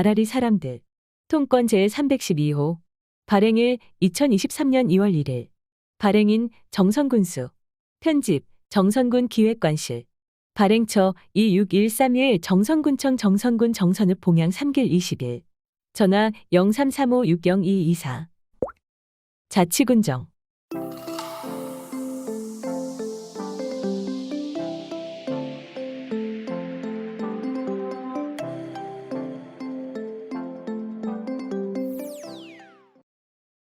아라리 사람들. 통건 제312호. 발행일 2023년 2월 1일. 발행인 정선군수. 편집 정선군 기획관실. 발행처 26131 정선군청 정선군 정선읍 봉양 3길 20일. 전화 0335602224. 자치군정.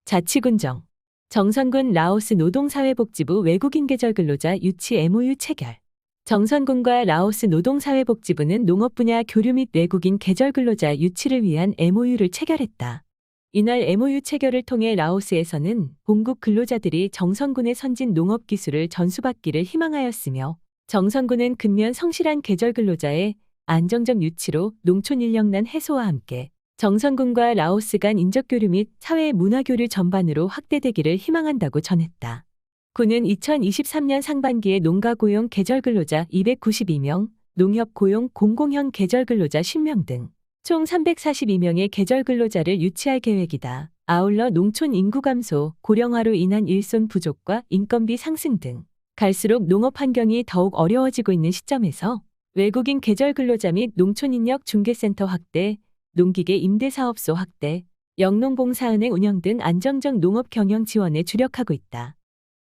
자치군정. 정선군 라오스 노동사회복지부 외국인 계절 근로자 유치 MOU 체결. 정선군과 라오스 노동사회복지부는 농업 분야 교류 및 외국인 계절 근로자 유치를 위한 MOU를 체결했다. 이날 MOU 체결을 통해 라오스에서는 본국 근로자들이 정선군의 선진 농업 기술을 전수받기를 희망하였으며, 정선군은 근면 성실한 계절 근로자의 안정적 유치로 농촌 인력난 해소와 함께 정선군과 라오스 간 인적교류 및 사회 문화교류 전반으로 확대되기를 희망한다고 전했다. 군은 2023년 상반기에 농가 고용 계절 근로자 292명, 농협 고용 공공형 계절 근로자 10명 등 총 342명의 계절 근로자를 유치할 계획이다. 아울러 농촌 인구 감소, 고령화로 인한 일손 부족과 인건비 상승 등 갈수록 농업 환경이 더욱 어려워지고 있는 시점에서 외국인 계절 근로자 및 농촌 인력 중개센터 확대, 농기계 임대사업소 확대, 영농봉사은행 운영 등 안정적 농업 경영 지원에 주력하고 있다.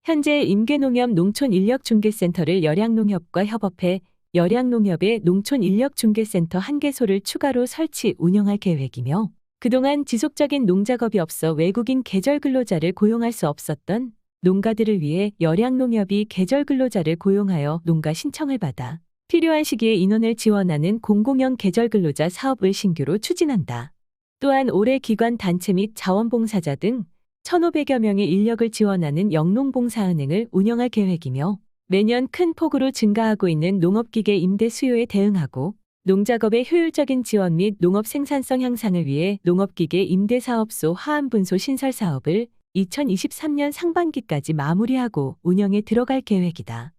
현재 임계농협 농촌인력중개센터를 열양농협과 협업해 열양농협의 농촌인력중개센터 1개소를 추가로 설치 운영할 계획이며, 그동안 지속적인 농작업이 없어 외국인 계절 근로자를 고용할 수 없었던 농가들을 위해 열양농협이 계절 근로자를 고용하여 농가 신청을 받아 필요한 시기에 인원을 지원하는 공공형 계절 근로자 사업을 신규로 추진한다. 또한 올해 기관 단체 및 자원봉사자 등 1,500여 명의 인력을 지원하는 영농봉사은행을 운영할 계획이며, 매년 큰 폭으로 증가하고 있는 농업기계 임대 수요에 대응하고 농작업의 효율적인 지원 및 농업 생산성 향상을 위해 농업기계 임대사업소 하안분소 신설 사업을 2023년 상반기까지 마무리하고 운영에 들어갈 계획이다.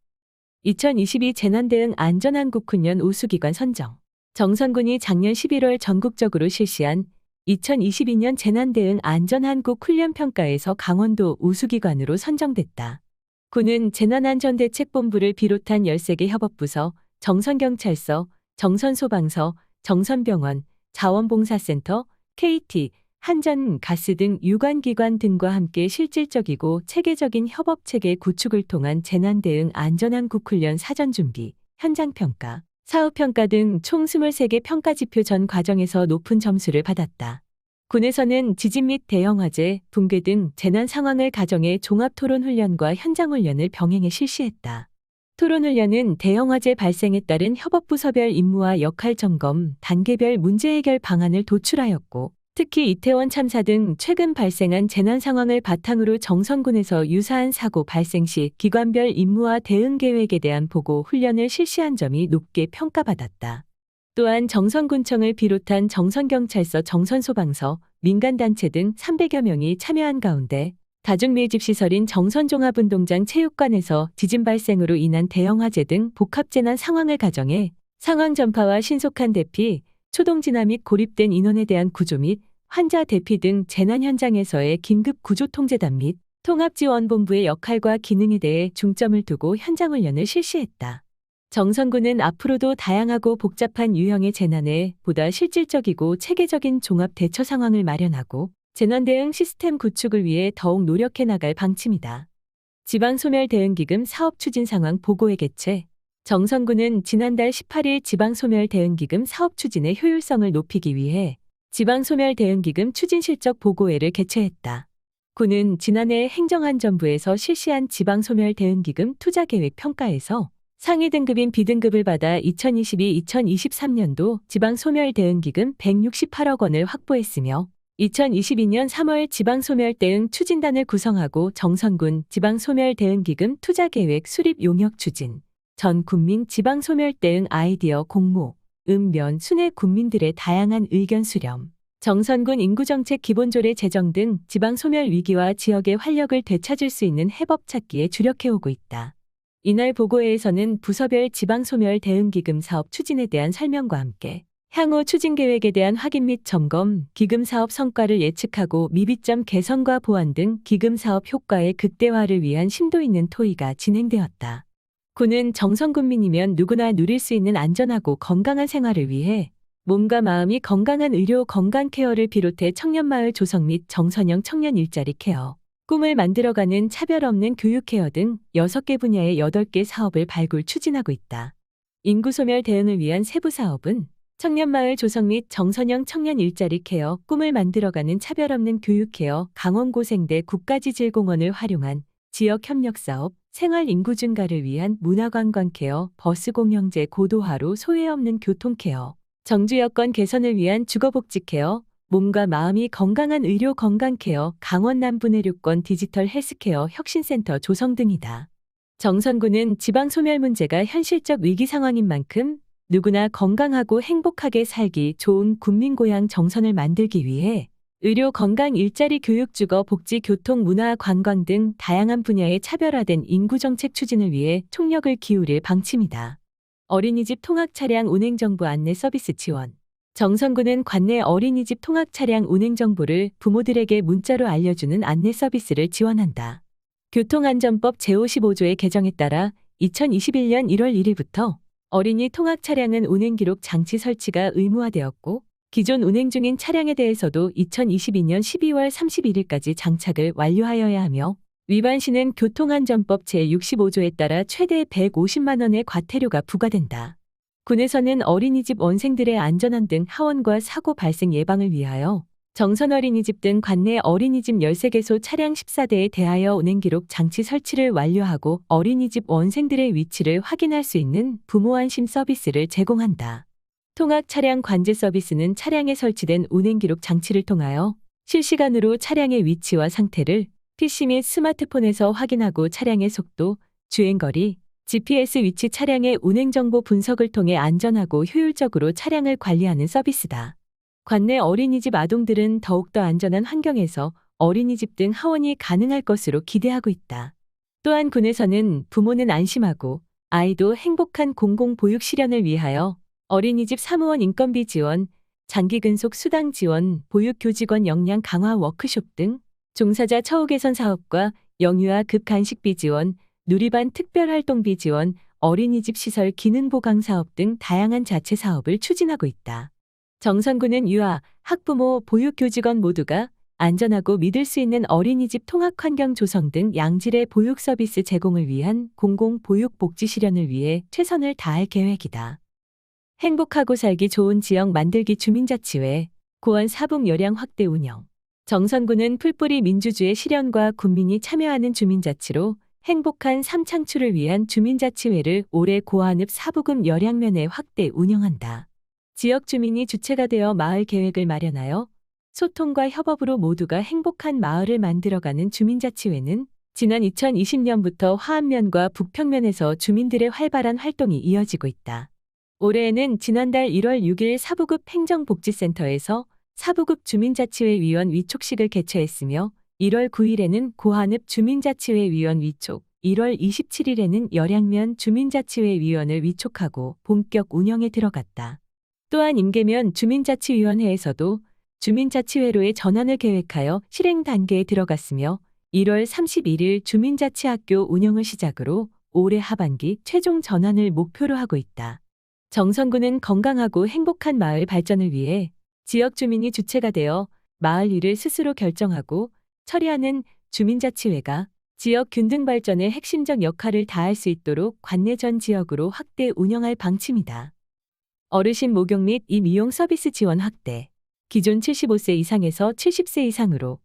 2022 재난대응 안전한국훈련 우수기관 선정. 정선군이 작년 11월 전국적으로 실시한 2022년 재난대응 안전한국훈련평가에서 강원도 우수기관으로 선정됐다. 군은 재난안전대책본부를 비롯한 13개 협업부서, 정선경찰서, 정선소방서, 정선병원, 자원봉사센터, KT, 한전가스 등 유관기관 등과 함께 실질적이고 체계적인 협업체계 구축을 통한 재난대응 안전한국훈련 사전준비, 현장평가, 사후평가 등 총 23개 평가지표 전 과정에서 높은 점수를 받았다. 군에서는 지진 및 대형화재, 붕괴 등 재난 상황을 가정해 종합토론훈련과 현장훈련을 병행해 실시했다. 토론훈련은 대형화재 발생에 따른 협업부서별 임무와 역할 점검, 단계별 문제 해결 방안을 도출하였고, 특히 이태원 참사 등 최근 발생한 재난 상황을 바탕으로 정선군에서 유사한 사고 발생 시 기관별 임무와 대응 계획에 대한 보고 훈련을 실시한 점이 높게 평가받았다. 또한 정선군청을 비롯한 정선경찰서, 정선소방서, 민간단체 등 300여 명이 참여한 가운데 다중밀집시설인 정선종합운동장 체육관에서 지진 발생으로 인한 대형화재 등 복합재난 상황을 가정해 상황 전파와 신속한 대피, 초동진화 및 고립된 인원에 대한 구조 및 환자 대피 등 재난 현장에서의 긴급 구조통제단 및 통합지원본부의 역할과 기능에 대해 중점을 두고 현장훈련을 실시했다. 정선군은 앞으로도 다양하고 복잡한 유형의 재난에 보다 실질적이고 체계적인 종합 대처 상황을 마련하고 재난대응 시스템 구축을 위해 더욱 노력해 나갈 방침이다. 지방소멸대응기금 사업추진 상황 보고회 개최. 정선군은 지난달 18일 지방소멸대응기금 사업추진의 효율성을 높이기 위해 지방소멸대응기금 추진실적 보고회를 개최했다. 군은 지난해 행정안전부에서 실시한 지방소멸대응기금 투자계획 평가에서 상위 등급인 B등급을 받아 2022-2023년도 지방소멸대응기금 168억 원을 확보했으며, 2022년 3월 지방소멸대응 추진단을 구성하고 정선군 지방소멸대응기금 투자계획 수립 용역 추진, 전 국민 지방소멸대응 아이디어 공모, 면 순회 군민들의 다양한 의견 수렴, 정선군 인구정책 기본조례 제정 등 지방소멸 위기와 지역의 활력을 되찾을 수 있는 해법 찾기에 주력해오고 있다. 이날 보고회에서는 부서별 지방소멸 대응기금 사업 추진에 대한 설명과 함께 향후 추진 계획에 대한 확인 및 점검, 기금 사업 성과를 예측하고 미비점 개선과 보완 등 기금 사업 효과의 극대화를 위한 심도 있는 토의가 진행되었다. 군은 정선 군민이면 누구나 누릴 수 있는 안전하고 건강한 생활을 위해 몸과 마음이 건강한 의료 건강 케어를 비롯해 청년마을 조성 및 정선형 청년 일자리 케어, 꿈을 만들어가는 차별 없는 교육 케어 등 6개 분야의 8개 사업을 발굴 추진하고 있다. 인구 소멸 대응을 위한 세부 사업은 청년마을 조성 및 정선형 청년 일자리 케어, 꿈을 만들어가는 차별 없는 교육 케어, 강원고생대 국가지질공원을 활용한 지역 협력 사업, 생활 인구 증가를 위한 문화관광 케어, 버스 공영제 고도화로 소외 없는 교통 케어, 정주 여건 개선을 위한 주거복지 케어, 몸과 마음이 건강한 의료 건강 케어, 강원 남부 내륙권 디지털 헬스케어 혁신센터 조성 등이다. 정선군은 지방 소멸 문제가 현실적 위기 상황인 만큼 누구나 건강하고 행복하게 살기 좋은 국민고향 정선을 만들기 위해 의료, 건강, 일자리, 교육, 주거, 복지, 교통, 문화, 관광 등 다양한 분야의 차별화된 인구정책 추진을 위해 총력을 기울일 방침이다. 어린이집 통학 차량 운행 정보 안내 서비스 지원. 정선군은 관내 어린이집 통학 차량 운행 정보를 부모들에게 문자로 알려주는 안내 서비스를 지원한다. 교통안전법 제55조의 개정에 따라 2021년 1월 1일부터 어린이 통학 차량은 운행 기록 장치 설치가 의무화되었고 기존 운행 중인 차량에 대해서도 2022년 12월 31일까지 장착을 완료하여야 하며 위반 시는 교통안전법 제65조에 따라 최대 150만 원의 과태료가 부과된다. 군에서는 어린이집 원생들의 안전한 등 하원과 사고 발생 예방을 위하여 정선 어린이집 등 관내 어린이집 13개소 차량 14대에 대하여 운행기록 장치 설치를 완료하고 어린이집 원생들의 위치를 확인할 수 있는 부모 안심 서비스를 제공한다. 통학 차량 관제 서비스는 차량에 설치된 운행기록 장치를 통하여 실시간으로 차량의 위치와 상태를 PC 및 스마트폰에서 확인하고 차량의 속도, 주행거리, GPS 위치 차량의 운행정보 분석을 통해 안전하고 효율적으로 차량을 관리하는 서비스다. 관내 어린이집 아동들은 더욱더 안전한 환경에서 어린이집 등 하원이 가능할 것으로 기대하고 있다. 또한 군에서는 부모는 안심하고 아이도 행복한 공공보육 실현을 위하여 어린이집 사무원 인건비 지원, 장기 근속 수당 지원, 보육교직원 역량 강화 워크숍 등 종사자 처우 개선 사업과 영유아 급간식비 지원, 누리반 특별활동비 지원, 어린이집 시설 기능 보강 사업 등 다양한 자체 사업을 추진하고 있다. 정선군은 유아, 학부모, 보육교직원 모두가 안전하고 믿을 수 있는 어린이집 통학환경 조성 등 양질의 보육 서비스 제공을 위한 공공보육복지 실현을 위해 최선을 다할 계획이다. 행복하고 살기 좋은 지역 만들기 주민자치회, 고원 사북 여량 확대 운영. 정선군은 풀뿌리 민주주의 실현과 국민이 참여하는 주민자치로 행복한 삶 창출을 위한 주민자치회를 올해 고한읍 사부금 여량면에 확대 운영한다. 지역 주민이 주체가 되어 마을 계획을 마련하여 소통과 협업으로 모두가 행복한 마을을 만들어가는 주민자치회는 지난 2020년부터 화암면과 북평면에서 주민들의 활발한 활동이 이어지고 있다. 올해에는 지난달 1월 6일 사부급 행정복지센터에서 사부급 주민자치회 위원 위촉식을 개최했으며 1월 9일에는 고한읍 주민자치회 위원 위촉, 1월 27일에는 여량면 주민자치회 위원을 위촉하고 본격 운영에 들어갔다. 또한 임계면 주민자치위원회에서도 주민자치회로의 전환을 계획하여 실행 단계에 들어갔으며 1월 31일 주민자치학교 운영을 시작으로 올해 하반기 최종 전환을 목표로 하고 있다. 정선군은 건강하고 행복한 마을 발전을 위해 지역 주민이 주체가 되어 마을 일을 스스로 결정하고 처리하는 주민자치회가 지역 균등 발전에 핵심적 역할을 다할 수 있도록 관내 전 지역으로 확대 운영할 방침이다. 어르신 목욕 및 미용 서비스 지원 확대. 기존 75세 이상에서 70세 이상으로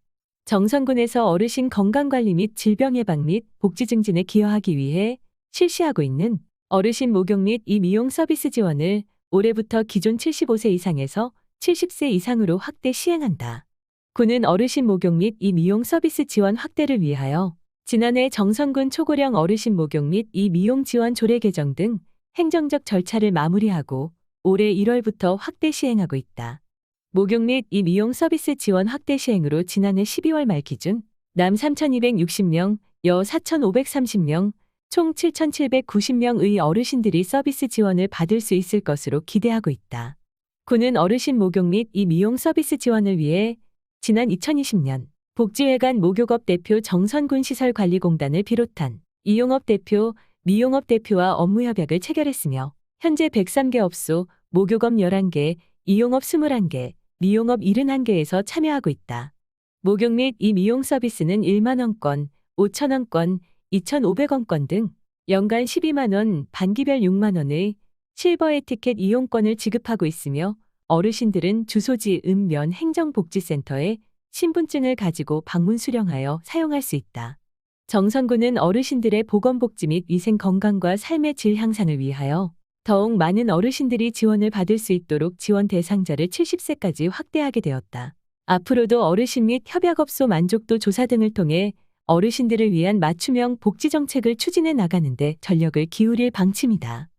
정선군에서 어르신 건강관리 및 질병 예방 및 복지 증진에 기여하기 위해 실시하고 있는 어르신 목욕 및 미용 서비스 지원을 올해부터 기존 75세 이상에서 70세 이상으로 확대 시행한다. 군은 어르신 목욕 및 미용 서비스 지원 확대를 위하여 지난해 정선군 초고령 어르신 목욕 및 미용 지원 조례 개정 등 행정적 절차를 마무리하고 올해 1월부터 확대 시행하고 있다. 목욕 및 미용 서비스 지원 확대 시행으로 지난해 12월 말 기준 남 3,260명, 여 4,530명, 총 7,790명의 어르신들이 서비스 지원을 받을 수 있을 것으로 기대하고 있다. 군은 어르신 목욕 및 이 미용 서비스 지원을 위해 지난 2020년 복지회관 목욕업 대표 정선군 시설관리공단을 비롯한 이용업 대표, 미용업 대표와 업무협약을 체결했으며 현재 103개 업소, 목욕업 11개, 이용업 21개, 미용업 71개에서 참여하고 있다. 목욕 및 이 미용 서비스는 1만 원권, 5천 원권, 2,500원권 등 연간 12만 원, 반기별 6만 원의 실버 에티켓 이용권을 지급하고 있으며 어르신들은 주소지 읍면 행정복지센터에 신분증을 가지고 방문 수령하여 사용할 수 있다. 정선군은 어르신들의 보건복지 및 위생 건강과 삶의 질 향상을 위하여 더욱 많은 어르신들이 지원을 받을 수 있도록 지원 대상자를 70세까지 확대하게 되었다. 앞으로도 어르신 및 협약업소 만족도 조사 등을 통해 어르신들을 위한 맞춤형 복지 정책을 추진해 나가는 데 전력을 기울일 방침이다.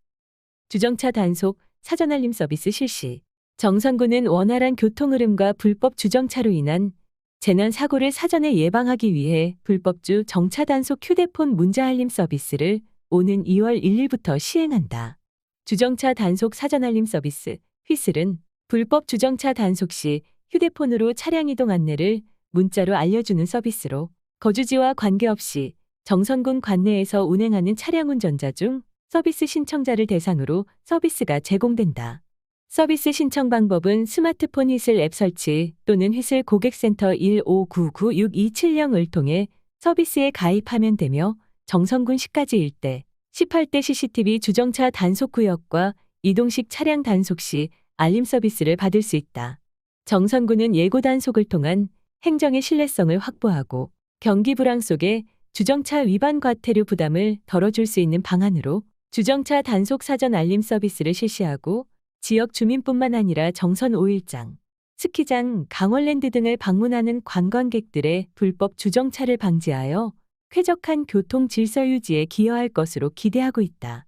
주정차 단속, 사전 알림 서비스 실시. 정선군은 원활한 교통 흐름과 불법 주정차로 인한 재난 사고를 사전에 예방하기 위해 불법주 정차 단속 휴대폰 문자 알림 서비스를 오는 2월 1일부터 시행한다. 주정차 단속 사전 알림 서비스 휘슬은 불법 주정차 단속 시 휴대폰으로 차량 이동 안내를 문자로 알려주는 서비스로 거주지와 관계없이 정선군 관내에서 운행하는 차량 운전자 중 서비스 신청자를 대상으로 서비스가 제공된다. 서비스 신청 방법은 스마트폰 휘슬 앱 설치 또는 휘슬 고객센터 1599-6270을 통해 서비스에 가입하면 되며 정선군 시까지 일대 18대 CCTV 주정차 단속 구역과 이동식 차량 단속 시 알림 서비스를 받을 수 있다. 정선군은 예고 단속을 통한 행정의 신뢰성을 확보하고 경기 불황 속에 주정차 위반 과태료 부담을 덜어줄 수 있는 방안으로 주정차 단속 사전 알림 서비스를 실시하고 지역 주민뿐만 아니라 정선 5일장, 스키장, 강원랜드 등을 방문하는 관광객들의 불법 주정차를 방지하여 쾌적한 교통 질서 유지에 기여할 것으로 기대하고 있다.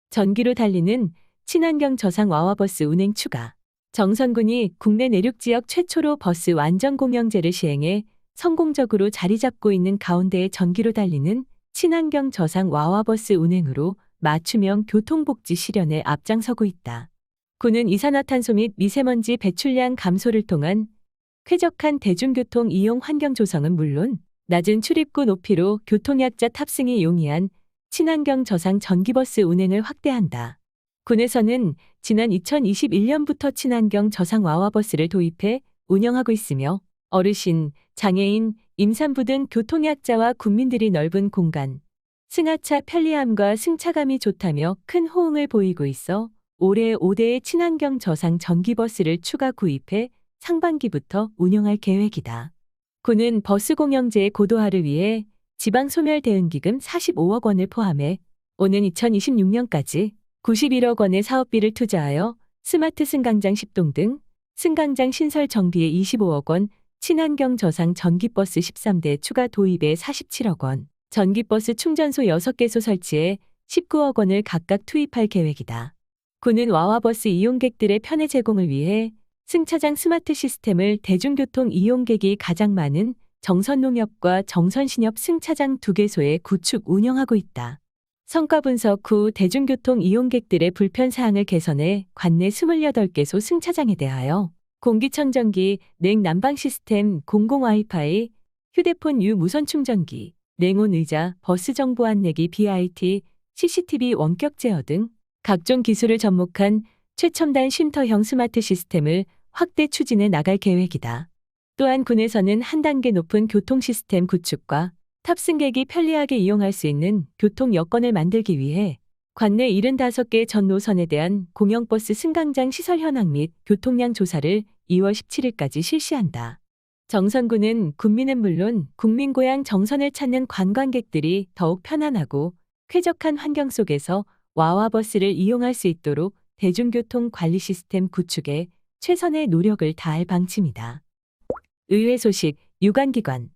전기로 달리는 친환경 저상 와와버스 운행 추가. 정선군이 국내 내륙 지역 최초로 버스 완전 공영제를 시행해 성공적으로 자리 잡고 있는 가운데 전기로 달리는 친환경 저상 와와버스 운행으로 맞춤형 교통복지 실현에 앞장서고 있다. 군은 이산화탄소 및 미세먼지 배출량 감소를 통한 쾌적한 대중교통 이용 환경 조성은 물론 낮은 출입구 높이로 교통약자 탑승이 용이한 친환경 저상 전기버스 운행을 확대한다. 군에서는 지난 2021년부터 친환경 저상 와와버스를 도입해 운영하고 있으며 어르신, 장애인, 임산부 등 교통약자와 국민들이 넓은 공간, 승하차 편리함과 승차감이 좋다며 큰 호응을 보이고 있어 올해 5대의 친환경 저상 전기버스를 추가 구입해 상반기부터 운영할 계획이다. 군은 버스 공영제의 고도화를 위해 지방소멸대응기금 45억 원을 포함해 오는 2026년까지 91억 원의 사업비를 투자하여 스마트 승강장 10동 등 승강장 신설 정비에 25억 원, 친환경 저상 전기버스 13대 추가 도입에 47억 원, 전기버스 충전소 6개소 설치에 19억 원을 각각 투입할 계획이다. 군은 와와버스 이용객들의 편의 제공을 위해 승차장 스마트 시스템을 대중교통 이용객이 가장 많은 정선농협과 정선신협 승차장 2개소에 구축 운영하고 있다. 성과 분석 후 대중교통 이용객들의 불편사항을 개선해 관내 28개소 승차장에 대하여 공기청정기, 냉난방 시스템, 공공 와이파이, 휴대폰 유무선 충전기, 냉온 의자, 버스 정보 안내기 BIT, CCTV 원격 제어 등 각종 기술을 접목한 최첨단 쉼터형 스마트 시스템을 확대 추진해 나갈 계획이다. 또한 군에서는 한 단계 높은 교통 시스템 구축과 탑승객이 편리하게 이용할 수 있는 교통 여건을 만들기 위해 관내 75개 전 노선에 대한 공영버스 승강장 시설 현황 및 교통량 조사를 2월 17일까지 실시한다. 정선군은 군민은 물론 국민고향 정선을 찾는 관광객들이 더욱 편안하고 쾌적한 환경 속에서 와와버스를 이용할 수 있도록 대중교통 관리 시스템 구축에 최선의 노력을 다할 방침이다. 의회 소식, 유관기관.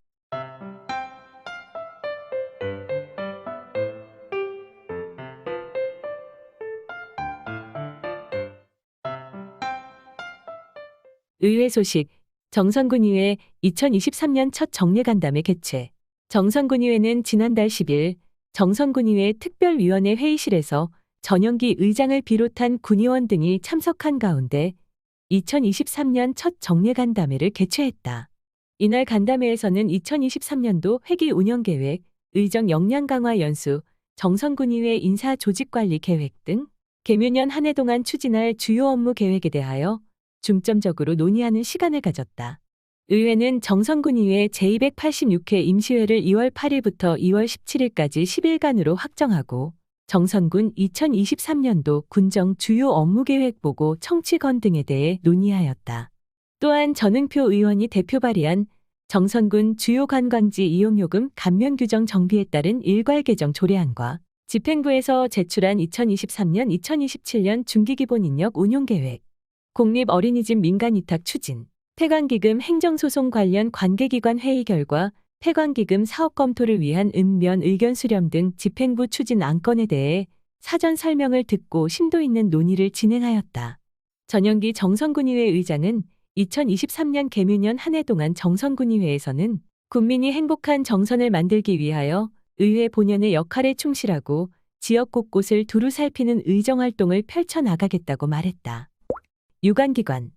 의회 소식, 정선군의회 2023년 첫 정례간담회 개최. 정선군의회는 지난달 10일 정선군의회 특별위원회 회의실에서 전영기 의장을 비롯한 군의원 등이 참석한 가운데 2023년 첫 정례 간담회를 개최했다. 이날 간담회에서는 2023년도 회기 운영계획, 의정 역량 강화 연수, 정선군의회 인사 조직관리 계획 등 개묘년 한 해 동안 추진할 주요 업무 계획에 대하여 중점적으로 논의하는 시간을 가졌다. 의회는 정선군의회 제286회 임시회를 2월 8일부터 2월 17일까지 10일간으로 확정하고 정선군 2023년도 군정 주요 업무계획 보고 청취건 등에 대해 논의하였다. 또한 전응표 의원이 대표 발의한 정선군 주요 관광지 이용요금 감면 규정 정비에 따른 일괄 개정 조례안과 집행부에서 제출한 2023-2027년 중기기본인력 운용계획, 공립어린이집 민간위탁 추진, 폐광기금 행정소송 관련 관계기관 회의 결과 폐광기금 사업 검토를 위한 읍면 의견 수렴 등 집행부 추진 안건에 대해 사전 설명을 듣고 심도 있는 논의를 진행하였다. 전영기 정선군의회 의장은 2023년 개묘년 한 해 동안 정선군의회에서는 국민이 행복한 정선을 만들기 위하여 의회 본연의 역할에 충실하고 지역 곳곳을 두루 살피는 의정활동을 펼쳐나가겠다고 말했다. 유관기관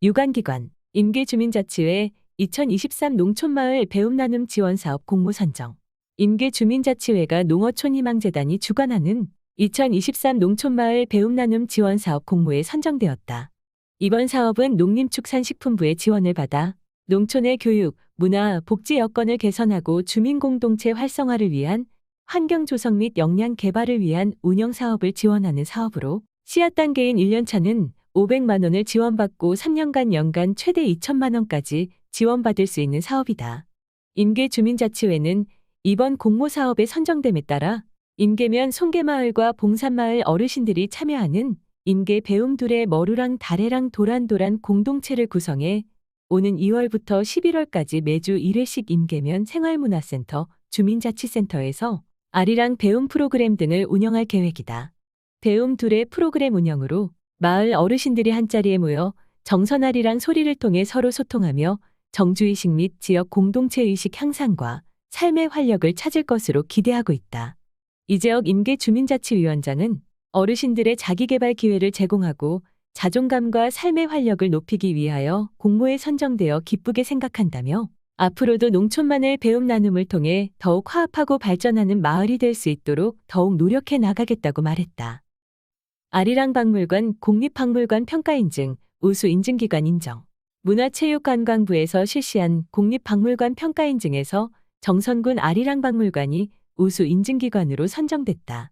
유관기관, 임계주민자치회 2023 농촌마을 배움나눔 지원사업 공모 선정. 임계주민자치회가 농어촌희망재단이 주관하는 2023 농촌마을 배움나눔 지원사업 공모에 선정되었다. 이번 사업은 농림축산식품부의 지원을 받아 농촌의 교육, 문화, 복지 여건을 개선하고 주민공동체 활성화를 위한 환경 조성 및 역량 개발을 위한 운영 사업을 지원하는 사업으로 씨앗 단계인 1년차는 500만 원을 지원받고 3년간 연간 최대 2천만 원까지 지원받을 수 있는 사업이다. 임계주민자치회는 이번 공모 사업에 선정됨에 따라 임계면 송계마을과 봉산마을 어르신들이 참여하는 임계 배움둘의 머루랑 다래랑 도란도란 공동체를 구성해 오는 2월부터 11월까지 매주 1회씩 임계면 생활문화센터, 주민자치센터에서 아리랑 배움 프로그램 등을 운영할 계획이다. 배움둘의 프로그램 운영으로 마을 어르신들이 한자리에 모여 정선아리랑 소리를 통해 서로 소통하며 정주의식 및 지역 공동체의식 향상과 삶의 활력을 찾을 것으로 기대하고 있다. 이재혁 임계주민자치위원장은 어르신들의 자기개발 기회를 제공하고 자존감과 삶의 활력을 높이기 위하여 공모에 선정되어 기쁘게 생각한다며 앞으로도 농촌만의 배움 나눔을 통해 더욱 화합하고 발전하는 마을이 될 수 있도록 더욱 노력해 나가겠다고 말했다. 아리랑 박물관 공립박물관 평가인증, 우수 인증기관 인정. 문화체육관광부에서 실시한 공립박물관 평가인증에서 정선군 아리랑 박물관이 우수 인증기관으로 선정됐다.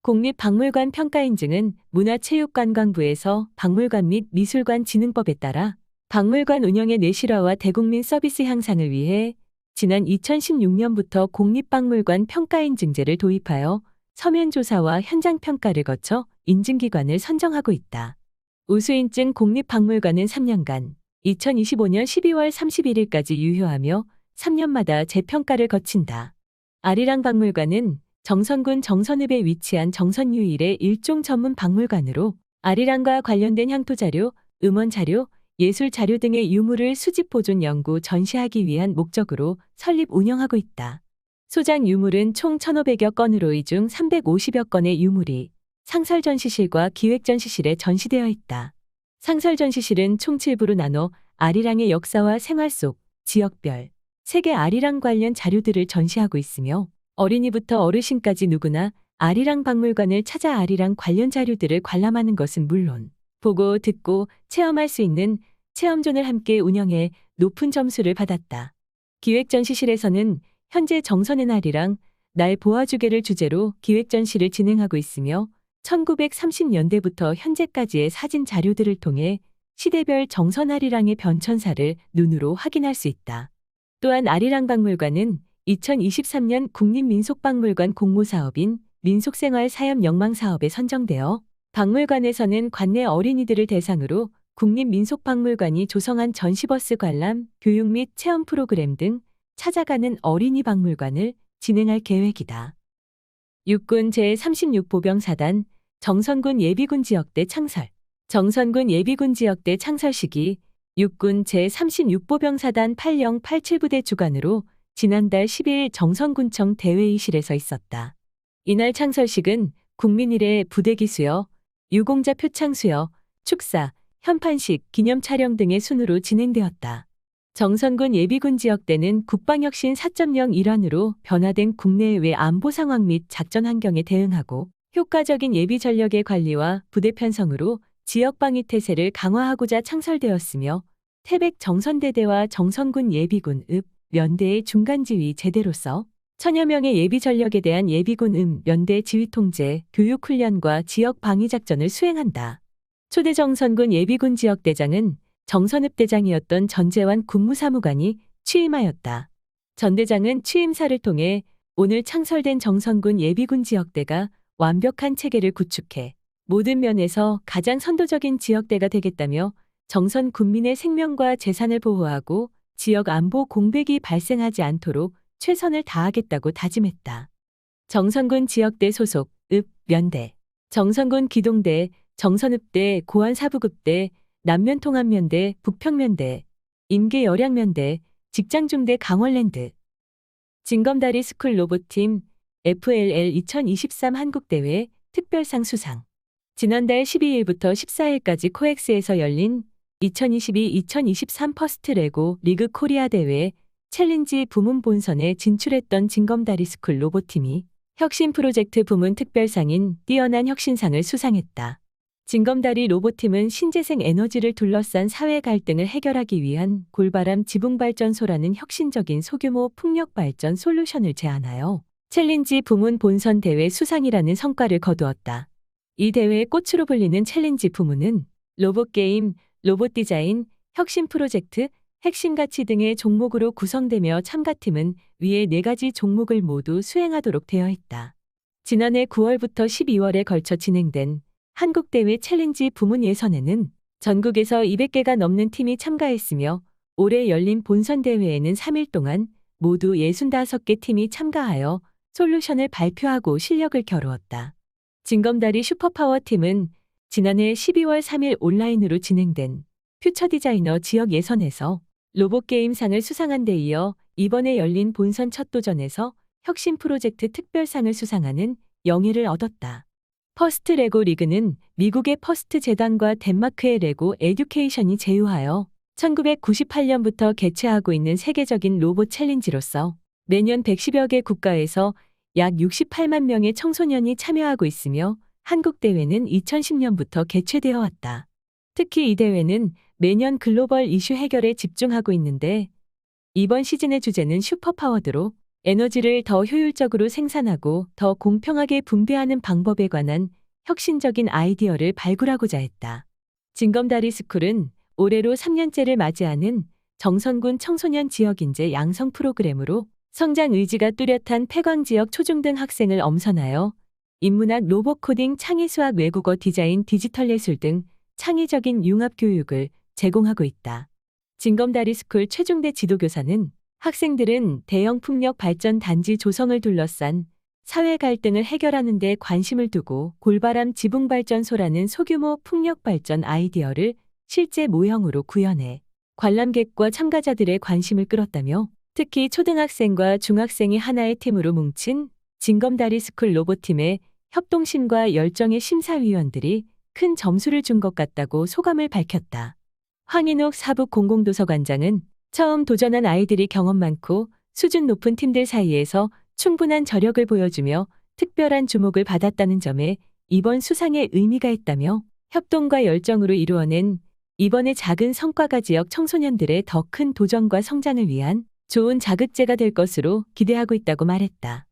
공립박물관 평가인증은 문화체육관광부에서 박물관 및 미술관 진흥법에 따라 박물관 운영의 내실화와 대국민 서비스 향상을 위해 지난 2016년부터 공립박물관 평가인증제를 도입하여 서면조사와 현장평가를 거쳐 인증기관을 선정하고 있다. 우수인증 공립박물관은 3년간 2025년 12월 31일까지 유효하며 3년마다 재평가를 거친다. 아리랑 박물관은 정선군 정선읍에 위치한 정선유일의 일종 전문 박물관으로 아리랑과 관련된 향토자료, 음원자료, 예술자료 등의 유물을 수집 보존 연구 전시하기 위한 목적으로 설립 운영하고 있다. 소장 유물은 총 1,500여 건으로 이 중 350여 건의 유물이 상설전시실과 기획전시실에 전시되어 있다. 상설전시실은 총 7부로 나눠 아리랑의 역사와 생활 속 지역별 세계 아리랑 관련 자료들을 전시하고 있으며 어린이부터 어르신까지 누구나 아리랑 박물관을 찾아 아리랑 관련 자료들을 관람하는 것은 물론 보고 듣고 체험할 수 있는 체험존을 함께 운영해 높은 점수를 받았다. 기획전시실에서는 현재 정선의 날이랑 날 보아주게를 주제로 기획전시를 진행하고 있으며 1930년대부터 현재까지의 사진 자료들을 통해 시대별 정선 아리랑의 변천사를 눈으로 확인할 수 있다. 또한 아리랑 박물관은 2023년 국립민속박물관 공모사업인 민속생활 사염 영망사업에 선정되어 박물관에서는 관내 어린이들을 대상으로 국립민속박물관이 조성한 전시버스 관람, 교육 및 체험 프로그램 등 찾아가는 어린이 박물관을 진행할 계획이다. 육군 제36보병사단 정선군 예비군 지역대 창설. 정선군 예비군 지역대 창설 시기 육군 제36보병사단 8087부대 주관으로 지난달 10일 정선군청 대회의실에서 있었다. 이날 창설식은 국민 일회 부대기 수여, 유공자 표창 수여, 축사, 현판식, 기념 촬영 등의 순으로 진행되었다. 정선군 예비군 지역대는 국방혁신 4.0 일환으로 변화된 국내외 안보 상황 및 작전 환경에 대응하고 효과적인 예비 전력의 관리와 부대 편성으로 지역 방위 태세를 강화하고자 창설되었으며 태백 정선대대와 정선군 예비군 읍 면대의 중간 지휘 제대로서 천여 명의 예비 전력에 대한 예비군 면대 지휘 통제, 교육 훈련과 지역 방위 작전을 수행한다. 초대 정선군 예비군 지역대장은 정선읍 대장이었던 전재환 국무사무관이 취임하였다. 전 대장은 취임사를 통해 오늘 창설된 정선군 예비군 지역대가 완벽한 체계를 구축해 모든 면에서 가장 선도적인 지역대가 되겠다며 정선 국민의 생명과 재산을 보호하고 지역 안보 공백이 발생하지 않도록 최선을 다하겠다고 다짐했다. 정선군 지역대 소속 읍 면대, 정선군 기동대, 정선읍대, 고안사부급대, 남면통합면대, 북평면대, 임계열양면대, 직장중대 강원랜드, 진검다리 스쿨 로봇팀 FLL 2023 한국대회 특별상 수상. 지난달 12일부터 14일까지 코엑스에서 열린 2022-2023 퍼스트 레고 리그 코리아 대회 챌린지 부문 본선에 진출했던 진검다리 스쿨 로봇팀이 혁신 프로젝트 부문 특별상인 뛰어난 혁신상을 수상했다. 진검다리 로봇팀은 신재생 에너지를 둘러싼 사회 갈등을 해결하기 위한 골바람 지붕발전소라는 혁신적인 소규모 풍력발전 솔루션을 제안하여 챌린지 부문 본선 대회 수상이라는 성과를 거두었다. 이 대회의 꽃으로 불리는 챌린지 부문은 로봇게임, 로봇디자인, 혁신 프로젝트, 핵심 가치 등의 종목으로 구성되며 참가팀은 위의 4가지 종목을 모두 수행하도록 되어 있다. 지난해 9월부터 12월에 걸쳐 진행된 한국대회 챌린지 부문 예선에는 전국에서 200개가 넘는 팀이 참가했으며 올해 열린 본선대회에는 3일 동안 모두 65개 팀이 참가하여 솔루션을 발표하고 실력을 겨루었다. 진검다리 슈퍼파워팀은 지난해 12월 3일 온라인으로 진행된 퓨처 디자이너 지역 예선에서 로봇게임상을 수상한 데 이어 이번에 열린 본선 첫 도전에서 혁신 프로젝트 특별상을 수상하는 영예를 얻었다. 퍼스트 레고 리그는 미국의 퍼스트 재단과 덴마크의 레고 에듀케이션이 제휴하여 1998년부터 개최하고 있는 세계적인 로봇 챌린지로서 매년 110여 개 국가에서 약 68만 명의 청소년이 참여하고 있으며 한국 대회는 2010년부터 개최되어 왔다. 특히 이 대회는 매년 글로벌 이슈 해결에 집중하고 있는데 이번 시즌의 주제는 슈퍼파워드로 에너지를 더 효율적으로 생산하고 더 공평하게 분배하는 방법에 관한 혁신적인 아이디어를 발굴하고자 했다. 진검다리 스쿨은 올해로 3년째를 맞이하는 정선군 청소년 지역인재 양성 프로그램으로 성장 의지가 뚜렷한 폐광 지역 초중등 학생을 엄선하여 인문학, 로봇 코딩, 창의수학, 외국어, 디자인, 디지털 예술 등 창의적인 융합 교육을 제공하고 있다. 진검다리 스쿨 최중대 지도교사는 학생들은 대형 풍력 발전 단지 조성을 둘러싼 사회 갈등을 해결하는 데 관심을 두고 골바람 지붕발전소라는 소규모 풍력 발전 아이디어를 실제 모형으로 구현해 관람객과 참가자들의 관심을 끌었다며 특히 초등학생과 중학생이 하나의 팀으로 뭉친 진검다리 스쿨 로봇팀의 협동심과 열정의 심사위원들이 큰 점수를 준 것 같다고 소감을 밝혔다. 황인옥 사북 공공도서관장은 처음 도전한 아이들이 경험 많고 수준 높은 팀들 사이에서 충분한 저력을 보여주며 특별한 주목을 받았다는 점에 이번 수상에 의미가 있다며 협동과 열정으로 이루어낸 이번의 작은 성과가 지역 청소년들의 더 큰 도전과 성장을 위한 좋은 자극제가 될 것으로 기대하고 있다고 말했다.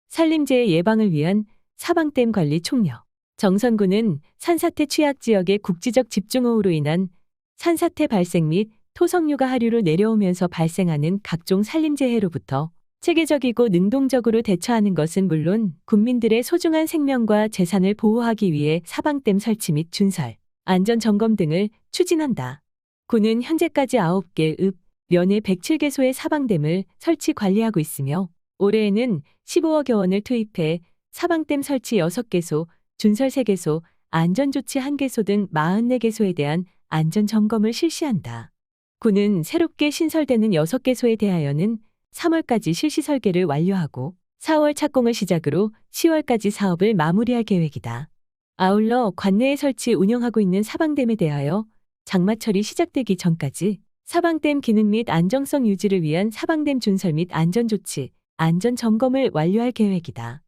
산림재해 예방을 위한 사방댐 관리 총력. 정선군은 산사태 취약 지역의 국지적 집중호우로 인한 산사태 발생 및 토성류가 하류로 내려오면서 발생하는 각종 산림재해로부터 체계적이고 능동적으로 대처하는 것은 물론 국민들의 소중한 생명과 재산을 보호하기 위해 사방댐 설치 및 준설, 안전점검 등을 추진한다. 군은 현재까지 9개 읍, 면에 107개소의 사방댐을 설치 관리하고 있으며 올해에는 15억여 원을 투입해 사방댐 설치 6개소, 준설 3개소, 안전조치 1개소 등 44개소에 대한 안전점검을 실시한다. 군은 새롭게 신설되는 6개소에 대하여는 3월까지 실시 설계를 완료하고 4월 착공을 시작으로 10월까지 사업을 마무리할 계획이다. 아울러 관내에 설치 운영하고 있는 사방댐에 대하여 장마철이 시작되기 전까지 사방댐 기능 및 안정성 유지를 위한 사방댐 준설 및 안전조치, 안전점검을 완료할 계획이다.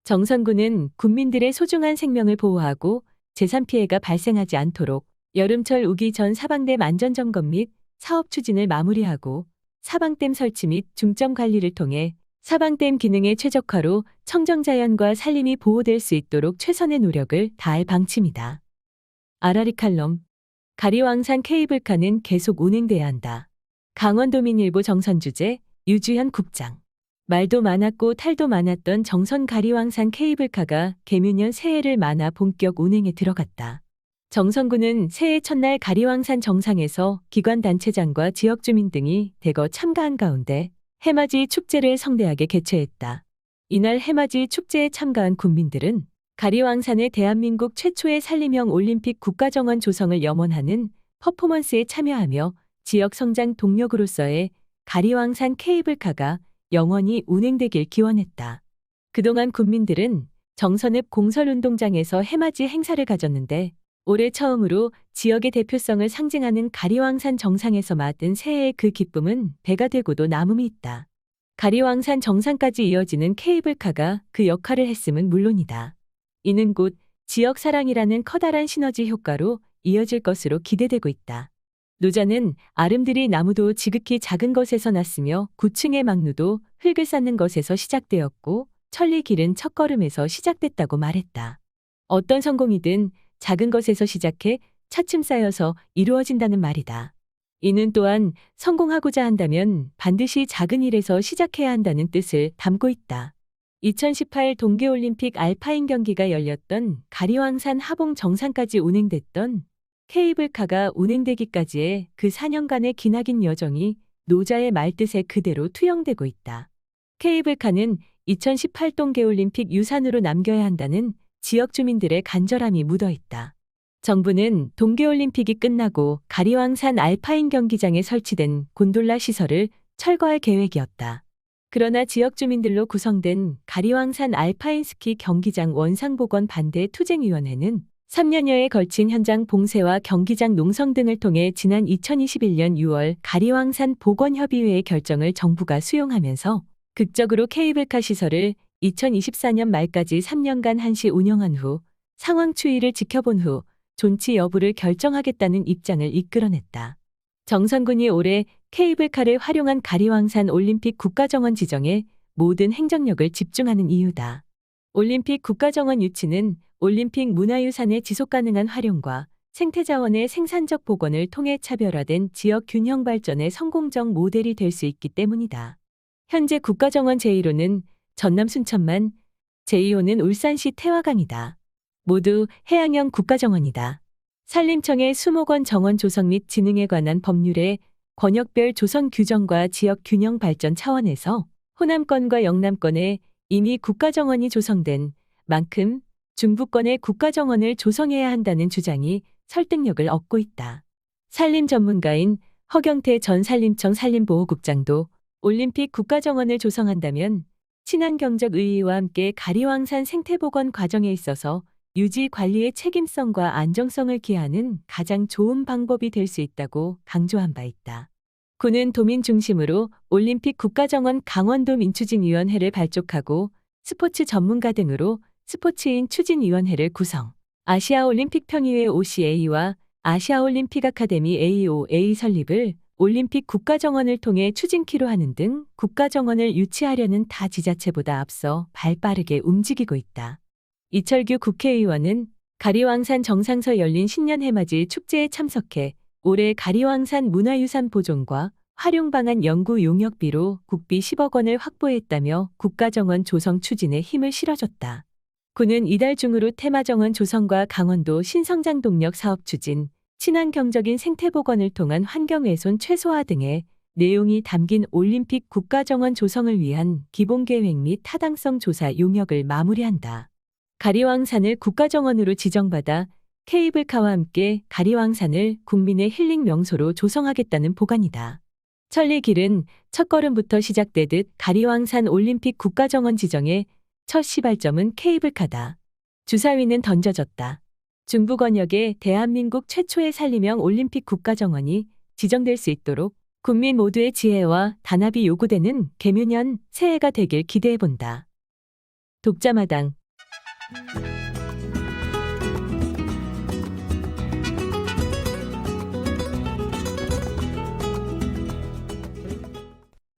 정선군은 군민들의 소중한 생명을 보호하고 재산 피해가 발생하지 않도록 여름철 우기 전 사방댐 안전점검 및 사업 추진을 마무리하고 사방댐 설치 및 중점 관리를 통해 사방댐 기능의 최적화로 청정자연과 산림이 보호될 수 있도록 최선의 노력을 다할 방침이다. 아라리칼럼 가리왕산 케이블카는 계속 운행돼야 한다. 강원도민일보 정선주재 유주현 국장. 말도 많았고 탈도 많았던 정선 가리왕산 케이블카가 개묘년 새해를 맞아 본격 운행에 들어갔다. 정선군은 새해 첫날 가리왕산 정상에서 기관단체장과 지역주민 등이 대거 참가한 가운데 해맞이 축제를 성대하게 개최했다. 이날 해맞이 축제에 참가한 군민들은 가리왕산의 대한민국 최초의 산림형 올림픽 국가정원 조성을 염원하는 퍼포먼스에 참여하며 지역 성장 동력으로서의 가리왕산 케이블카가 영원히 운행되길 기원했다. 그동안 군민들은 정선읍 공설운동장에서 해맞이 행사를 가졌는데 올해 처음으로 지역의 대표성을 상징하는 가리왕산 정상에서 맞은 새해의 그 기쁨은 배가 되고도 남음이 있다. 가리왕산 정상까지 이어지는 케이블카가 그 역할을 했음은 물론이다. 이는 곧 지역 사랑이라는 커다란 시너지 효과로 이어질 것으로 기대되고 있다. 노자는 아름드리 나무도 지극히 작은 것에서 났으며 구층의 막루도 흙을 쌓는 것에서 시작되었고 천리길은 첫걸음에서 시작됐다고 말했다. 어떤 성공이든 작은 것에서 시작해 차츰 쌓여서 이루어진다는 말이다. 이는 또한 성공하고자 한다면 반드시 작은 일에서 시작해야 한다는 뜻을 담고 있다. 2018 동계올림픽 알파인 경기가 열렸던 가리왕산 하봉 정상까지 운행됐던 케이블카가 운행되기까지의 그 4년간의 기나긴 여정이 노자의 말뜻에 그대로 투영되고 있다. 케이블카는 2018 동계올림픽 유산으로 남겨야 한다는 지역 주민들의 간절함이 묻어 있다. 정부는 동계올림픽이 끝나고 가리왕산 알파인 경기장에 설치된 곤돌라 시설을 철거할 계획이었다. 그러나 지역 주민들로 구성된 가리왕산 알파인 스키 경기장 원상복원 반대 투쟁위원회는 3년여에 걸친 현장 봉쇄와 경기장 농성 등을 통해 지난 2021년 6월 가리왕산 복원협의회의 결정을 정부가 수용하면서 극적으로 케이블카 시설을 2024년 말까지 3년간 한시 운영한 후 상황 추이를 지켜본 후 존치 여부를 결정하겠다는 입장을 이끌어냈다. 정선군이 올해 케이블카를 활용한 가리왕산 올림픽 국가정원 지정에 모든 행정력을 집중하는 이유다. 올림픽 국가정원 유치는 올림픽 문화유산의 지속가능한 활용과 생태자원의 생산적 복원을 통해 차별화된 지역 균형 발전의 성공적 모델이 될 수 있기 때문이다. 현재 국가정원 제1호는 전남 순천만, 제2호는 울산시 태화강이다. 모두 해양형 국가정원이다. 산림청의 수목원 정원 조성 및 진흥에 관한 법률의 권역별 조성 규정과 지역 균형 발전 차원에서 호남권과 영남권에 이미 국가정원이 조성된 만큼 중부권의 국가정원을 조성해야 한다는 주장이 설득력을 얻고 있다. 산림 전문가인 허경태 전 산림청 산림보호국장도 올림픽 국가정원을 조성한다면 친환경적 의의와 함께 가리왕산 생태복원 과정에 있어서 유지 관리의 책임성과 안정성을 기하는 가장 좋은 방법이 될 수 있다고 강조한 바 있다. 군은 도민 중심으로 올림픽 국가정원 강원도 민추진위원회를 발족하고 스포츠 전문가 등으로 스포츠인 추진위원회를 구성, 아시아올림픽 평의회 OCA와 아시아올림픽 아카데미 AOA 설립을 올림픽 국가정원을 통해 추진키로 하는 등 국가정원을 유치하려는 타 지자체보다 앞서 발빠르게 움직이고 있다. 이철규 국회의원은 가리왕산 정상서 열린 신년 해맞이 축제에 참석해 올해 가리왕산 문화유산 보존과 활용 방안 연구 용역비로 국비 10억 원을 확보했다며 국가정원 조성 추진에 힘을 실어줬다. 군은 이달 중으로 테마정원 조성과 강원도 신성장 동력 사업 추진, 친환경적인 생태복원을 통한 환경훼손 최소화 등의 내용이 담긴 올림픽 국가정원 조성을 위한 기본계획 및 타당성 조사 용역을 마무리한다. 가리왕산을 국가정원으로 지정받아 케이블카와 함께 가리왕산을 국민의 힐링 명소로 조성하겠다는 보관이다. 천리길은 첫걸음부터 시작되듯 가리왕산 올림픽 국가정원 지정의 첫 시발점은 케이블카다. 주사위는 던져졌다. 중부권역에 대한민국 최초의 산리명 올림픽 국가정원이 지정될 수 있도록 국민 모두의 지혜와 단합이 요구되는 개묘년 새해가 되길 기대해본다. 독자마당.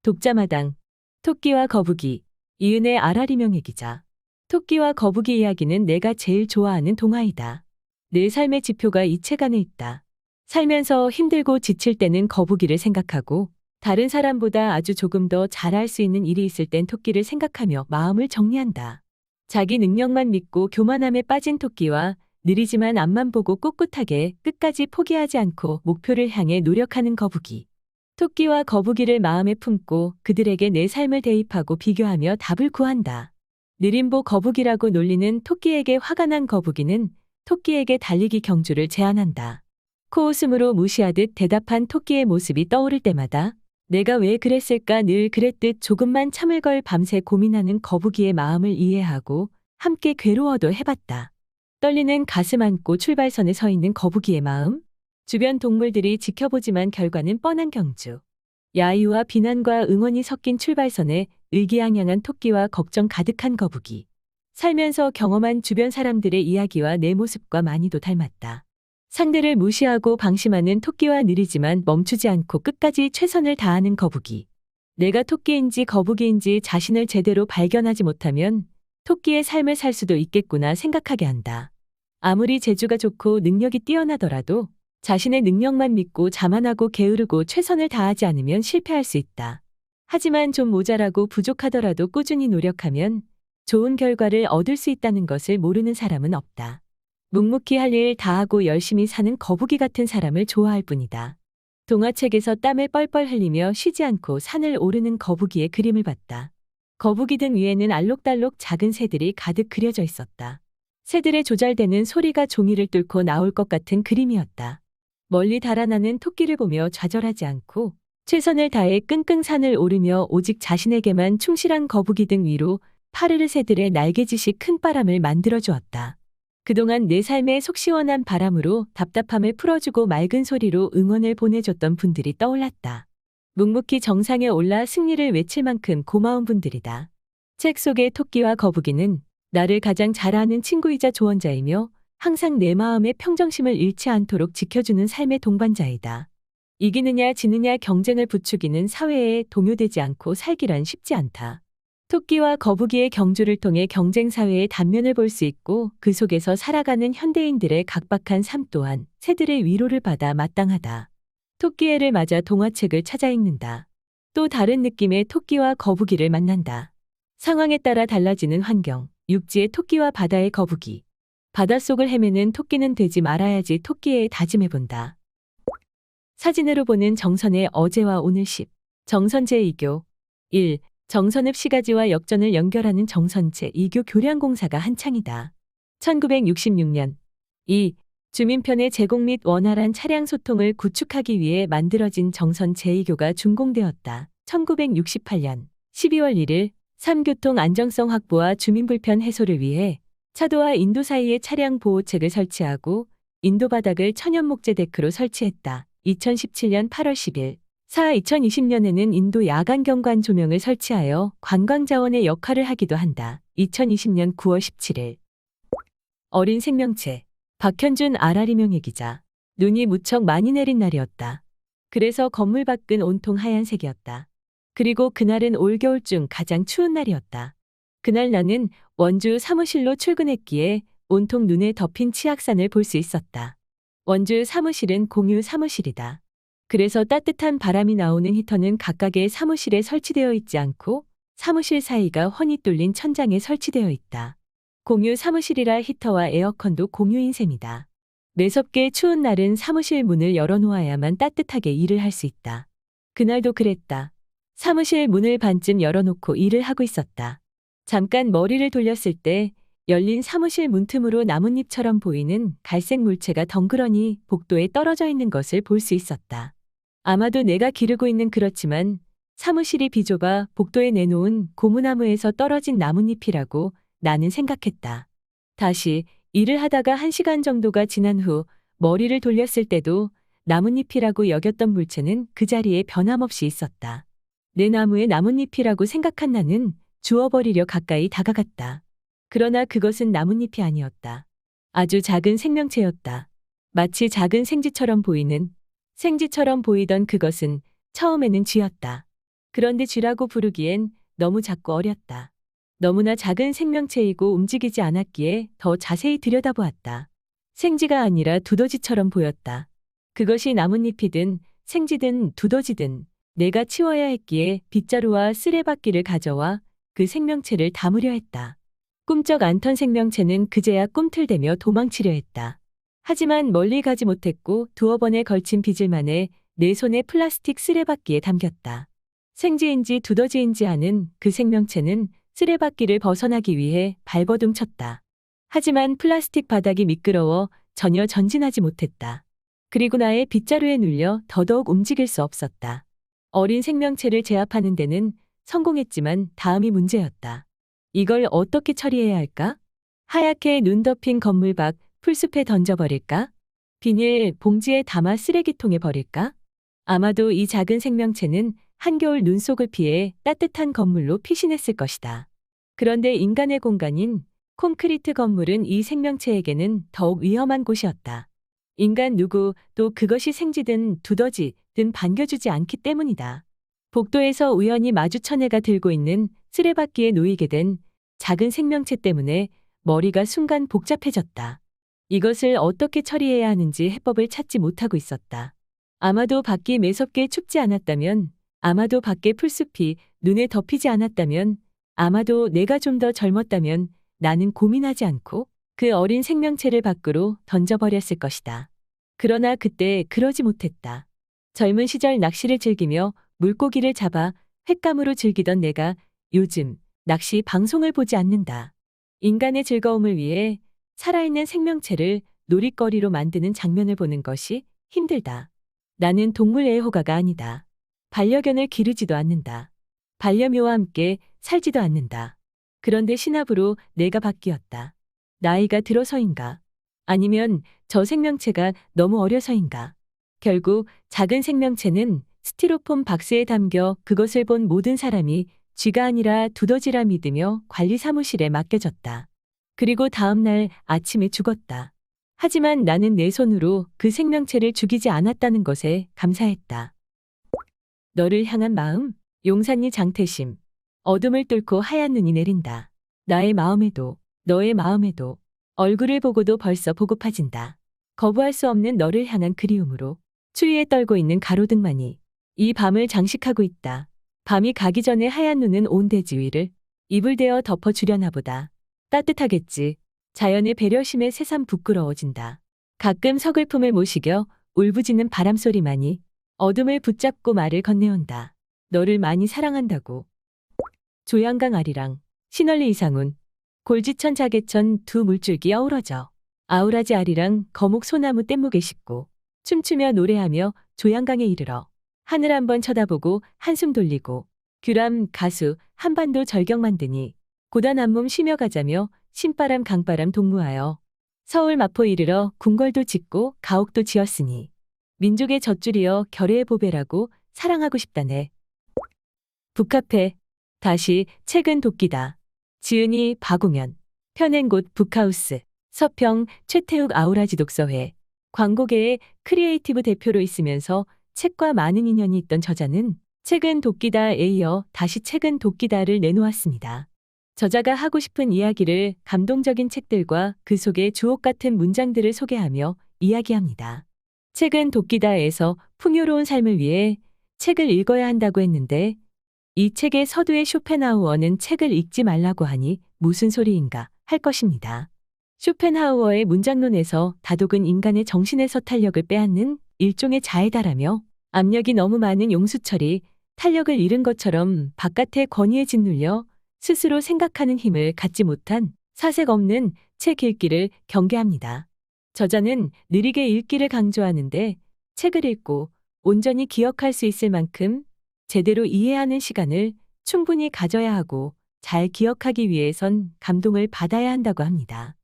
독자마당. 토끼와 거북이. 이은혜 아라리명예 기자. 토끼와 거북이 이야기는 내가 제일 좋아하는 동화이다. 늘 삶의 지표가 이 책 안에 있다. 살면서 힘들고 지칠 때는 거북이를 생각하고 다른 사람보다 아주 조금 더 잘할 수 있는 일이 있을 땐 토끼를 생각하며 마음을 정리한다. 자기 능력만 믿고 교만함에 빠진 토끼와 느리지만 앞만 보고 꿋꿋하게 끝까지 포기하지 않고 목표를 향해 노력하는 거북이. 토끼와 거북이를 마음에 품고 그들에게 내 삶을 대입하고 비교하며 답을 구한다. 느림보 거북이라고 놀리는 토끼에게 화가 난 거북이는 토끼에게 달리기 경주를 제안한다. 코웃음으로 무시하듯 대답한 토끼의 모습이 떠오를 때마다 내가 왜 그랬을까 늘 그랬듯 조금만 참을 걸 밤새 고민하는 거북이의 마음을 이해하고 함께 괴로워도 해봤다. 떨리는 가슴 안고 출발선에 서 있는 거북이의 마음. 주변 동물들이 지켜보지만 결과는 뻔한 경주. 야유와 비난과 응원이 섞인 출발선에 의기양양한 토끼와 걱정 가득한 거북이. 살면서 경험한 주변 사람들의 이야기와 내 모습과 많이도 닮았다. 상대를 무시하고 방심하는 토끼와 느리지만 멈추지 않고 끝까지 최선을 다하는 거북이. 내가 토끼인지 거북이인지 자신을 제대로 발견하지 못하면 토끼의 삶을 살 수도 있겠구나 생각하게 한다. 아무리 재주가 좋고 능력이 뛰어나더라도 자신의 능력만 믿고 자만하고 게으르고 최선을 다하지 않으면 실패할 수 있다. 하지만 좀 모자라고 부족하더라도 꾸준히 노력하면 좋은 결과를 얻을 수 있다는 것을 모르는 사람은 없다. 묵묵히 할 일 다하고 열심히 사는 거북이 같은 사람을 좋아할 뿐이다. 동화책에서 땀을 뻘뻘 흘리며 쉬지 않고 산을 오르는 거북이의 그림을 봤다. 거북이 등 위에는 알록달록 작은 새들이 가득 그려져 있었다. 새들의 조잘되는 소리가 종이를 뚫고 나올 것 같은 그림이었다. 멀리 달아나는 토끼를 보며 좌절하지 않고 최선을 다해 끙끙 산을 오르며 오직 자신에게만 충실한 거북이 등 위로 파르르 새들의 날개짓이 큰 바람을 만들어 주었다. 그동안 내 삶에 속 시원한 바람으로 답답함을 풀어주고 맑은 소리로 응원을 보내줬던 분들이 떠올랐다. 묵묵히 정상에 올라 승리를 외칠 만큼 고마운 분들이다. 책 속의 토끼와 거북이는 나를 가장 잘 아는 친구이자 조언자이며 항상 내 마음의 평정심을 잃지 않도록 지켜주는 삶의 동반자이다. 이기느냐 지느냐 경쟁을 부추기는 사회에 동요되지 않고 살기란 쉽지 않다. 토끼와 거북이의 경주를 통해 경쟁 사회의 단면을 볼 수 있고 그 속에서 살아가는 현대인들의 각박한 삶 또한 새들의 위로를 받아 마땅하다. 토끼애를 맞아 동화책을 찾아 읽는다. 또 다른 느낌의 토끼와 거북이를 만난다. 상황에 따라 달라지는 환경, 육지의 토끼와 바다의 거북이. 바닷속을 헤매는 토끼는 되지 말아야지 토끼에 다짐해본다. 사진으로 보는 정선의 어제와 오늘 10. 정선 제2교 1. 정선읍 시가지와 역전을 연결하는 정선 제2교 교량공사가 한창이다. 1966년 2. 주민편의 제공 및 원활한 차량 소통을 구축하기 위해 만들어진 정선 제2교가 준공되었다. 1968년 12월 1일 3. 교통 안정성 확보와 주민 불편 해소를 위해 차도와 인도 사이에 차량 보호책을 설치하고 인도 바닥을 천연 목재 데크로 설치했다. 2017년 8월 10일 4. 2020년에는 인도 야간 경관 조명을 설치하여 관광자원의 역할을 하기도 한다. 2020년 9월 17일 어린 생명체 박현준 아라리명예 기자. 눈이 무척 많이 내린 날이었다. 그래서 건물 밖은 온통 하얀색이었다. 그리고 그날은 올겨울 중 가장 추운 날이었다. 그날 나는 원주 사무실로 출근했기에 온통 눈에 덮인 치악산을 볼 수 있었다. 원주 사무실은 공유 사무실이다. 그래서 따뜻한 바람이 나오는 히터는 각각의 사무실에 설치되어 있지 않고 사무실 사이가 훤히 뚫린 천장에 설치되어 있다. 공유 사무실이라 히터와 에어컨도 공유인 셈이다. 매섭게 추운 날은 사무실 문을 열어놓아야만 따뜻하게 일을 할 수 있다. 그날도 그랬다. 사무실 문을 반쯤 열어놓고 일을 하고 있었다. 잠깐 머리를 돌렸을 때 열린 사무실 문틈으로 나뭇잎처럼 보이는 갈색 물체가 덩그러니 복도에 떨어져 있는 것을 볼 수 있었다. 아마도 내가 기르고 있는 그렇지만 사무실이 비좁아 복도에 내놓은 고무나무에서 떨어진 나뭇잎이라고 나는 생각했다. 다시 일을 하다가 1시간 정도가 지난 후 머리를 돌렸을 때도 나뭇잎이라고 여겼던 물체는 그 자리에 변함없이 있었다. 내 나무의 나뭇잎이라고 생각한 나는 주워버리려 가까이 다가갔다. 그러나 그것은 나뭇잎이 아니었다. 아주 작은 생명체였다. 마치 작은 생쥐처럼 보이던 그것은 처음에는 쥐였다. 그런데 쥐라고 부르기엔 너무 작고 어렸다. 너무나 작은 생명체이고 움직이지 않았기에 더 자세히 들여다보았다. 생쥐가 아니라 두더지처럼 보였다. 그것이 나뭇잎이든 생쥐든 두더지든 내가 치워야 했기에 빗자루와 쓰레받기를 가져와 그 생명체를 담으려 했다. 꿈쩍 않던 생명체는 그제야 꿈틀대며 도망치려 했다. 하지만 멀리 가지 못했고 두어 번에 걸친 빗을만에 내 손에 플라스틱 쓰레받기에 담겼다. 생쥐인지 두더지인지 아는 그 생명체는 쓰레받기를 벗어나기 위해 발버둥 쳤다. 하지만 플라스틱 바닥이 미끄러워 전혀 전진하지 못했다. 그리고 나의 빗자루에 눌려 더더욱 움직일 수 없었다. 어린 생명체를 제압하는 데는 성공했지만 다음이 문제였다. 이걸 어떻게 처리해야 할까? 하얗게 눈 덮인 건물 밖 풀숲에 던져버릴까? 비닐 봉지에 담아 쓰레기통에 버릴까? 아마도 이 작은 생명체는 한겨울 눈 속을 피해 따뜻한 건물로 피신했을 것이다. 그런데 인간의 공간인 콘크리트 건물은 이 생명체에게는 더욱 위험한 곳이었다. 인간 누구 또 그것이 생쥐든 두더지든 반겨주지 않기 때문이다. 복도에서 우연히 마주천 애가 들고 있는 쓰레받기에 놓이게 된 작은 생명체 때문에 머리가 순간 복잡해졌다. 이것을 어떻게 처리해야 하는지 해법을 찾지 못하고 있었다. 아마도 밖이 매섭게 춥지 않았다면, 아마도 밖의 풀숲이 눈에 덮이지 않았다면, 아마도 내가 좀 더 젊었다면 나는 고민하지 않고 그 어린 생명체를 밖으로 던져버렸을 것이다. 그러나 그때 그러지 못했다. 젊은 시절 낚시를 즐기며 물고기를 잡아 횟감으로 즐기던 내가 요즘 낚시 방송을 보지 않는다. 인간의 즐거움을 위해 살아있는 생명체를 놀이거리로 만드는 장면을 보는 것이 힘들다. 나는 동물 애호가가 아니다. 반려견을 기르지도 않는다. 반려묘와 함께 살지도 않는다. 그런데 신압으로 내가 바뀌었다. 나이가 들어서인가? 아니면 저 생명체가 너무 어려서인가? 결국 작은 생명체는 스티로폼 박스에 담겨 그것을 본 모든 사람이 쥐가 아니라 두더지라 믿으며 관리 사무실에 맡겨졌다. 그리고 다음 날 아침에 죽었다. 하지만 나는 내 손으로 그 생명체를 죽이지 않았다는 것에 감사했다. 너를 향한 마음, 용산리 장태심. 어둠을 뚫고 하얀 눈이 내린다. 나의 마음에도, 너의 마음에도, 얼굴을 보고도 벌써 보고파진다. 거부할 수 없는 너를 향한 그리움으로 추위에 떨고 있는 가로등만이 이 밤을 장식하고 있다. 밤이 가기 전에 하얀 눈은 온 대지 위를 이불 대어 덮어주려나 보다. 따뜻하겠지. 자연의 배려심에 새삼 부끄러워진다. 가끔 서글픔을 모시겨 울부짖는 바람소리만이 어둠을 붙잡고 말을 건네온다. 너를 많이 사랑한다고. 조양강 아리랑, 신월리 이상훈, 골지천 자개천 두 물줄기 어우러져. 아우라지 아리랑 거목 소나무 뗏목에 싣고 춤추며 노래하며 조양강에 이르러 하늘 한번 쳐다보고 한숨 돌리고 규람 가수 한반도 절경 만드니 고단 한몸 쉬며 가자며 신바람 강바람 동무하여 서울 마포 이르러 궁궐도 짓고 가옥도 지었으니 민족의 젖줄이여 결의의 보배라고 사랑하고 싶다네. 북카페 다시 책은 도끼다. 지은이 박웅현 펴낸 곳 북하우스 서평 최태욱 아우라지 독서회 광고계의 크리에이티브 대표로 있으면서 책과 많은 인연이 있던 저자는 책은 도끼다에 이어 다시 책은 도끼다를 내놓았습니다. 저자가 하고 싶은 이야기를 감동적인 책들과 그 속의 주옥 같은 문장들을 소개하며 이야기합니다. 책은 도끼다에서 풍요로운 삶을 위해 책을 읽어야 한다고 했는데 이 책의 서두에 쇼펜하우어는 책을 읽지 말라고 하니 무슨 소리인가 할 것입니다. 쇼펜하우어의 문장론에서 다독은 인간의 정신에서 탄력을 빼앗는 일종의 자해다라며 압력이 너무 많은 용수철이 탄력을 잃은 것처럼 바깥의 권위에 짓눌려 스스로 생각하는 힘을 갖지 못한 사색 없는 책 읽기를 경계합니다. 저자는 느리게 읽기를 강조하는데 책을 읽고 온전히 기억할 수 있을 만큼 제대로 이해하는 시간을 충분히 가져야 하고 잘 기억하기 위해선 감동을 받아야 한다고 합니다.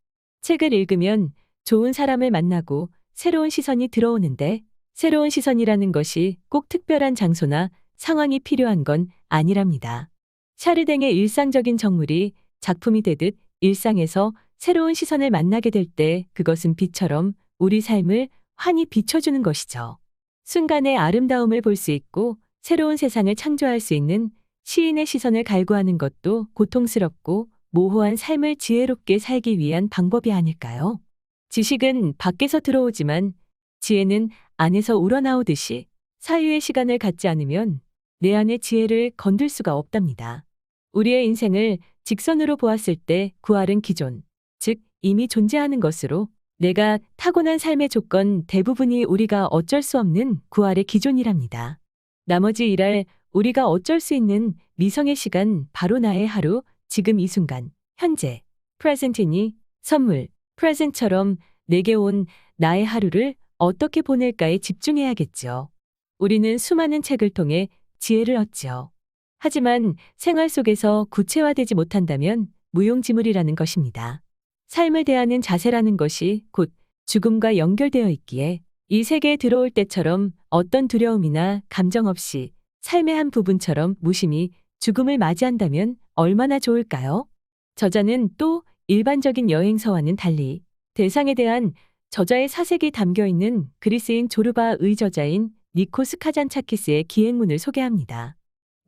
책을 읽으면 좋은 사람을 만나고 새로운 시선이 들어오는데 새로운 시선이라는 것이 꼭 특별한 장소나 상황이 필요한 건 아니랍니다. 샤르댕의 일상적인 정물이 작품이 되듯 일상에서 새로운 시선을 만나게 될 때 그것은 빛처럼 우리 삶을 환히 비춰주는 것이죠. 순간의 아름다움을 볼 수 있고 새로운 세상을 창조할 수 있는 시인의 시선을 갈구하는 것도 고통스럽고 모호한 삶을 지혜롭게 살기 위한 방법이 아닐까요? 지식은 밖에서 들어오지만 지혜는 안에서 우러나오듯이 사유의 시간을 갖지 않으면 내 안의 지혜를 건들 수가 없답니다. 우리의 인생을 직선으로 보았을 때 구할은 기존, 즉 이미 존재하는 것으로 내가 타고난 삶의 조건 대부분이 우리가 어쩔 수 없는 구할의 기존이랍니다. 나머지 일할 우리가 어쩔 수 있는 미성의 시간 바로 나의 하루, 지금 이 순간, 현재, present이니 선물, present처럼 내게 온 나의 하루를 어떻게 보낼까에 집중해야겠죠. 우리는 수많은 책을 통해 지혜를 얻지요. 하지만 생활 속에서 구체화되지 못한다면 무용지물이라는 것입니다. 삶을 대하는 자세라는 것이 곧 죽음과 연결되어 있기에 이 세계에 들어올 때처럼 어떤 두려움이나 감정 없이 삶의 한 부분처럼 무심히 죽음을 맞이한다면 얼마나 좋을까요? 저자는 또 일반적인 여행서와는 달리 대상에 대한 저자의 사색이 담겨 있는 그리스인 조르바의 저자인 니코스 카잔차키스의 기행문을 소개합니다.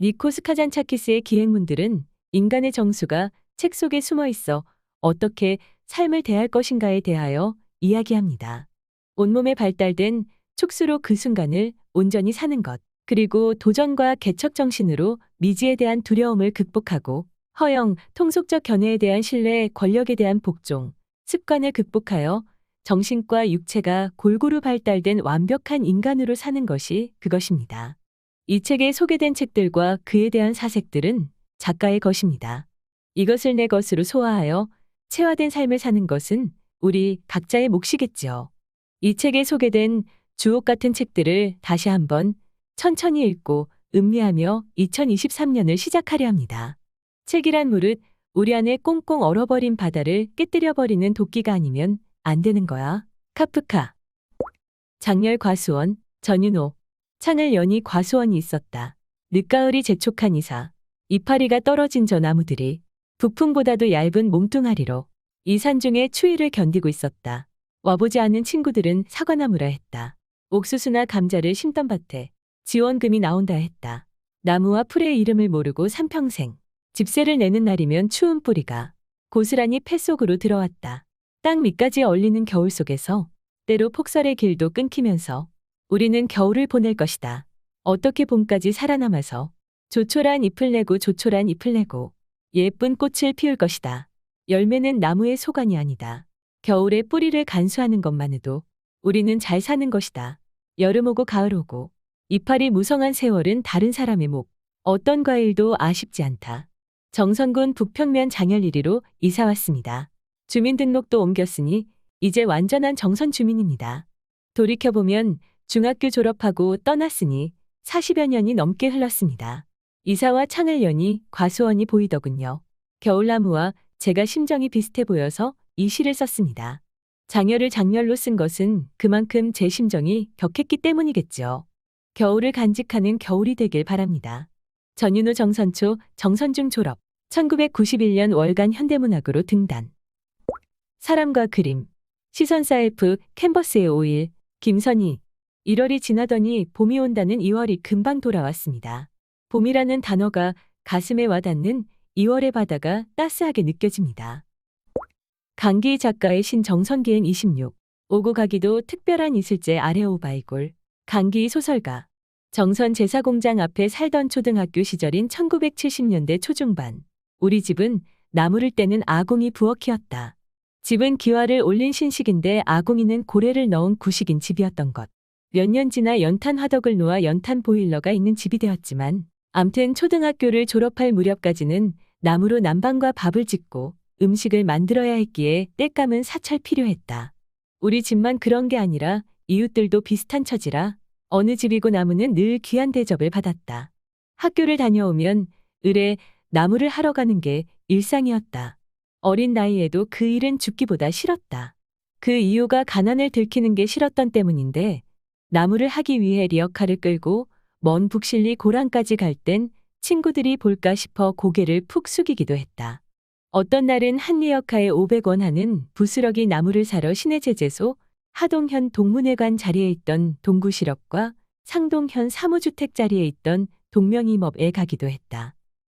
니코스 카잔차키스의 기행문들은 인간의 정수가 책 속에 숨어 있어 어떻게 삶을 대할 것인가에 대하여 이야기합니다. 온몸에 발달된 촉수로 그 순간을 온전히 사는 것, 그리고 도전과 개척 정신으로 미지에 대한 두려움을 극복하고 허영, 통속적 견해에 대한 신뢰, 권력에 대한 복종, 습관을 극복하여 정신과 육체가 골고루 발달된 완벽한 인간으로 사는 것이 그것입니다. 이 책에 소개된 책들과 그에 대한 사색들은 작가의 것입니다. 이것을 내 것으로 소화하여 체화된 삶을 사는 것은 우리 각자의 몫이겠지요. 이 책에 소개된 주옥 같은 책들을 다시 한번 천천히 읽고 음미하며 2023년을 시작하려 합니다. 책이란 무릇 우리 안에 꽁꽁 얼어버린 바다를 깨뜨려버리는 도끼가 아니면 안 되는 거야. 카프카. 장렬 과수원, 전윤호. 창을 여니 과수원이 있었다. 늦가을이 재촉한 이사. 이파리가 떨어진 저 나무들이 북풍보다도 얇은 몸뚱아리로 이 산중의 추위를 견디고 있었다. 와보지 않은 친구들은 사과나무라 했다. 옥수수나 감자를 심던 밭에 지원금이 나온다 했다. 나무와 풀의 이름을 모르고 산평생. 집세를 내는 날이면 추운 뿌리가 고스란히 폐 속으로 들어왔다. 땅 밑까지 얼리는 겨울 속에서 때로 폭설의 길도 끊기면서 우리는 겨울을 보낼 것이다. 어떻게 봄까지 살아남아서 조촐한 잎을 내고 조촐한 잎을 내고 예쁜 꽃을 피울 것이다. 열매는 나무의 소관이 아니다. 겨울에 뿌리를 간수하는 것만 해도 우리는 잘 사는 것이다. 여름 오고 가을 오고 이파리 무성한 세월은 다른 사람의 목. 어떤 과일도 아쉽지 않다. 정선군 북평면 장열리리로 이사 왔습니다. 주민등록도 옮겼으니 이제 완전한 정선 주민입니다. 돌이켜보면 중학교 졸업하고 떠났으니 40여 년이 넘게 흘렀습니다. 이사와 창을 여니 과수원이 보이더군요. 겨울나무와 제가 심정이 비슷해 보여서 이 시를 썼습니다. 장열을 장렬로 쓴 것은 그만큼 제 심정이 격했기 때문이겠죠. 겨울을 간직하는 겨울이 되길 바랍니다. 전윤호 정선초 정선중 졸업 1991년 월간 현대문학으로 등단. 사람과 그림 시선사 F 캔버스의 5일 김선희 1월이 지나더니 봄이 온다는 2월이 금방 돌아왔습니다. 봄이라는 단어가 가슴에 와닿는 2월의 바다가 따스하게 느껴집니다. 강기희 작가의 신 정선기행 26 오고 가기도 특별한 이슬제 아래 오바이골 강기희 소설가 정선 제사공장 앞에 살던 초등학교 시절인 1970년대 초중반 우리 집은 나무를 떼는 아궁이 부엌이었다. 집은 기와를 올린 신식인데 아궁이는 고래를 넣은 구식인 집이었던 것. 몇 년 지나 연탄 화덕을 놓아 연탄 보일러가 있는 집이 되었지만 암튼 초등학교를 졸업할 무렵까지는 나무로 난방과 밥을 짓고 음식을 만들어야 했기에 땔감은 사철 필요했다. 우리 집만 그런 게 아니라 이웃들도 비슷한 처지라 어느 집이고 나무는 늘 귀한 대접을 받았다. 학교를 다녀오면 을에 나무를 하러 가는 게 일상이었다. 어린 나이에도 그 일은 죽기보다 싫었다. 그 이유가 가난을 들키는 게 싫었던 때문인데 나무를 하기 위해 리어카를 끌고 먼 북실리 고랑까지 갈 땐 친구들이 볼까 싶어 고개를 푹 숙이기도 했다. 어떤 날은 한 리어카에 500원 하는 부스러기 나무를 사러 시내제재소, 하동현 동문회관 자리에 있던 동구실업과 상동현 사무주택 자리에 있던 동명이업에 가기도 했다.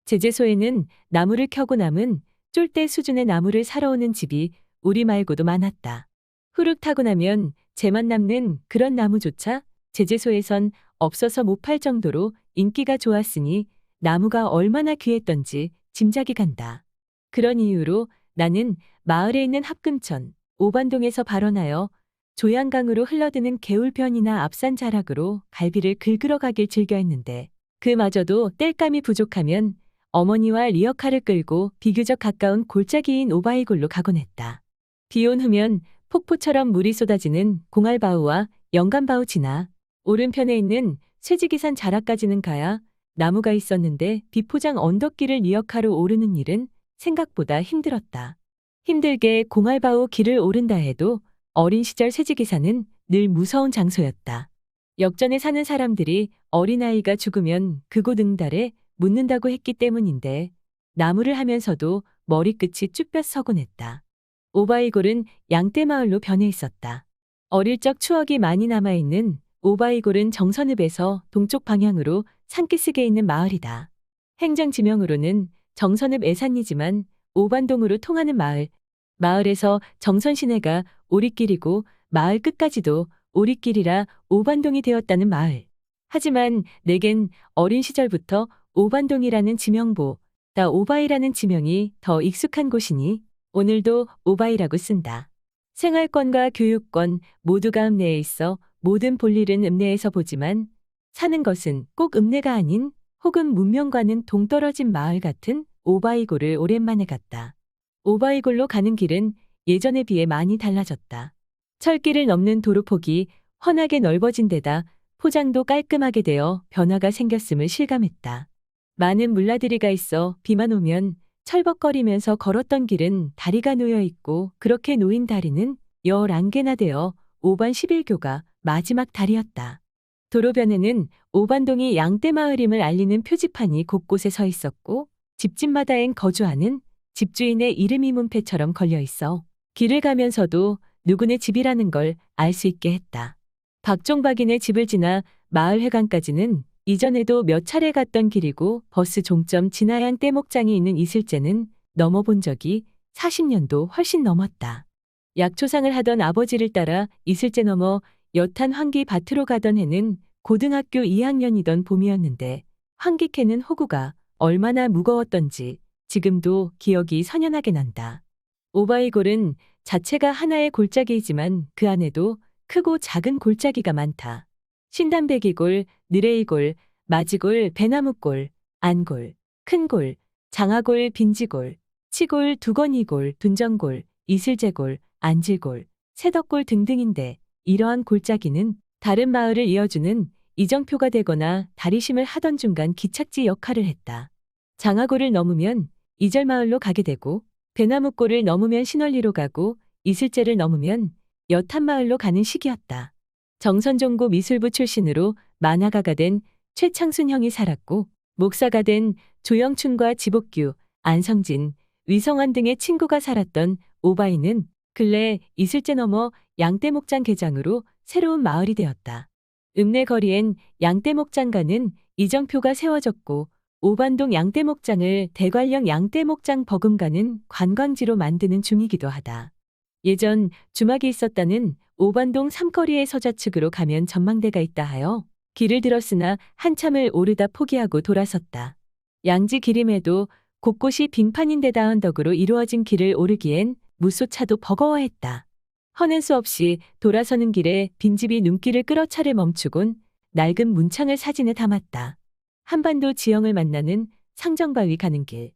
제재소에는 나무를 켜고 남은 쫄대 수준의 나무를 사러 오는 집이 우리 말고도 많았다. 후룩 타고 나면 재만 남는 그런 나무조차 제재소에선 없어서 못 팔 정도로 인기가 좋았으니 나무가 얼마나 귀했던지 짐작이 간다. 그런 이유로 나는 마을에 있는 합금천, 오반동에서 발원하여 조양강으로 흘러드는 개울변이나 앞산 자락으로 갈비를 긁으러 가길 즐겨했는데 그마저도 땔감이 부족하면 어머니와 리어카를 끌고 비교적 가까운 골짜기인 오바이골로 가곤 했다. 비온 후면 폭포처럼 물이 쏟아지는 공알바우와 영감바우 지나 오른편에 있는 쇠지기산 자락까지는 가야 나무가 있었는데 비포장 언덕길을 리어카로 오르는 일은 생각보다 힘들었다. 힘들게 공알바우 길을 오른다 해도 어린 시절 쇠지기산은 늘 무서운 장소였다. 역전에 사는 사람들이 어린아이가 죽으면 그곳 응달에 묻는다고 했기 때문인데 나무를 하면서도 머리끝이 쭈뼛서곤 했다. 오바이골은 양떼마을로 변해 있었다. 어릴 적 추억이 많이 남아있는 오바이골은 정선읍에서 동쪽 방향으로 산기슭에 있는 마을이다. 행정지명으로는 정선읍 애산이지만 오반동으로 통하는 마을. 마을에서 정선 시내가 오리길이고 마을 끝까지도 오리길이라 오반동이 되었다는 마을. 하지만 내겐 어린 시절부터 오반동이라는 지명보다 오바이라는 지명이 더 익숙한 곳이니 오늘도 오바이라고 쓴다. 생활권과 교육권 모두가 읍내에 있어 모든 볼일은 읍내에서 보지만 사는 것은 꼭 읍내가 아닌 혹은 문명과는 동떨어진 마을 같은 오바이골을 오랜만에 갔다. 오바이골로 가는 길은 예전에 비해 많이 달라졌다. 철길을 넘는 도로폭이 훤하게 넓어진 데다 포장도 깔끔하게 되어 변화가 생겼음을 실감했다. 많은 물나들이가 있어 비만 오면 철벅거리면서 걸었던 길은 다리가 놓여 있고 그렇게 놓인 다리는 11개나 되어 오반 11교가 마지막 다리였다. 도로변에는 오반동이 양떼마을임을 알리는 표지판이 곳곳에 서 있었고 집집마다엔 거주하는 집주인의 이름이 문패처럼 걸려 있어 길을 가면서도 누구네 집이라는 걸 알 수 있게 했다. 박종박이네 집을 지나 마을 회관까지는 이전에도 몇 차례 갔던 길이고 버스 종점 진하양 떼목장이 있는 이슬재는 넘어본 적이 40년도 훨씬 넘었다. 약초상을 하던 아버지를 따라 이슬재 넘어 여탄 환기 밭으로 가던 해는 고등학교 2학년이던 봄이었는데 환기캐는 호구가 얼마나 무거웠던지 지금도 기억이 선연하게 난다. 오바이골은 자체가 하나의 골짜기이지만 그 안에도 크고 작은 골짜기가 많다. 신담배기골, 느레이골, 마지골, 배나무골, 안골, 큰골, 장하골, 빈지골, 치골, 두건이골, 둔정골, 이슬재골, 안질골, 새덕골 등등인데 이러한 골짜기는 다른 마을을 이어주는 이정표가 되거나 다리심을 하던 중간 기착지 역할을 했다. 장하골을 넘으면 이절마을로 가게 되고 배나무골을 넘으면 신월리로 가고 이슬재를 넘으면 여탄마을로 가는 시기였다. 정선종고 미술부 출신으로 만화가가 된 최창순 형이 살았고 목사가 된 조영춘과 지복규, 안성진, 위성환 등의 친구가 살았던 오바이는 근래 이슬재 넘어 양떼목장 개장으로 새로운 마을이 되었다. 읍내 거리엔 양떼목장가는 이정표가 세워졌고 오반동 양떼목장을 대관령 양떼목장 버금가는 관광지로 만드는 중이기도 하다. 예전 주막이 있었다는 오반동 삼거리의 서좌측으로 가면 전망대가 있다 하여 길을 들었으나 한참을 오르다 포기하고 돌아섰다. 양지 기림에도 곳곳이 빙판인데다 언덕으로 이루어진 길을 오르기엔 무소차도 버거워했다. 허는 수 없이 돌아서는 길에 빈집이 눈길을 끌어 차를 멈추곤 낡은 문창을 사진에 담았다. 한반도 지형을 만나는 상정바위 가는 길.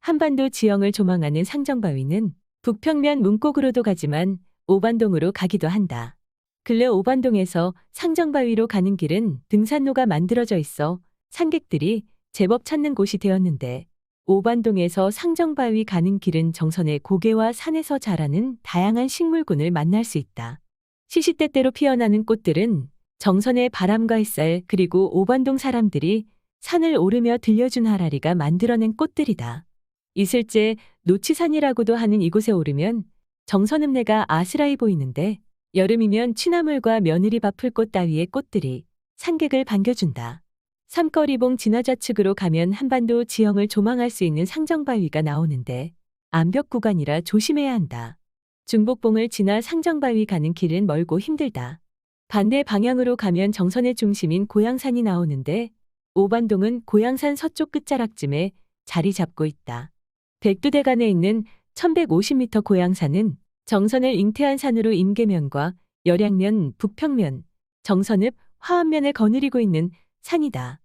한반도 지형을 조망하는 상정바위는 북평면 문고구로도 가지만 오반동으로 가기도 한다. 근래 오반동에서 상정바위로 가는 길은 등산로가 만들어져 있어 산객들이 제법 찾는 곳이 되었는데, 오반동에서 상정바위 가는 길은 정선의 고개와 산에서 자라는 다양한 식물군을 만날 수 있다. 시시때때로 피어나는 꽃들은 정선의 바람과 햇살 그리고 오반동 사람들이 산을 오르며 들려준 하라리가 만들어낸 꽃들이다. 이슬제 노치산이라고도 하는 이곳에 오르면 정선읍내가 아스라이 보이는데, 여름이면 취나물과 며느리밥 풀꽃 따위의 꽃들이 산객을 반겨준다. 삼거리봉 진화좌측으로 가면 한반도 지형을 조망할 수 있는 상정바위가 나오는데, 암벽 구간이라 조심해야 한다. 중복봉을 지나 상정바위 가는 길은 멀고 힘들다. 반대 방향으로 가면 정선의 중심인 고양산이 나오는데, 오반동은 고양산 서쪽 끝자락쯤에 자리 잡고 있다. 백두대간에 있는 1150m 고양산은 정선을 잉태한 산으로 임계면과 열양면, 북평면, 정선읍, 화암면을 거느리고 있는 산이다.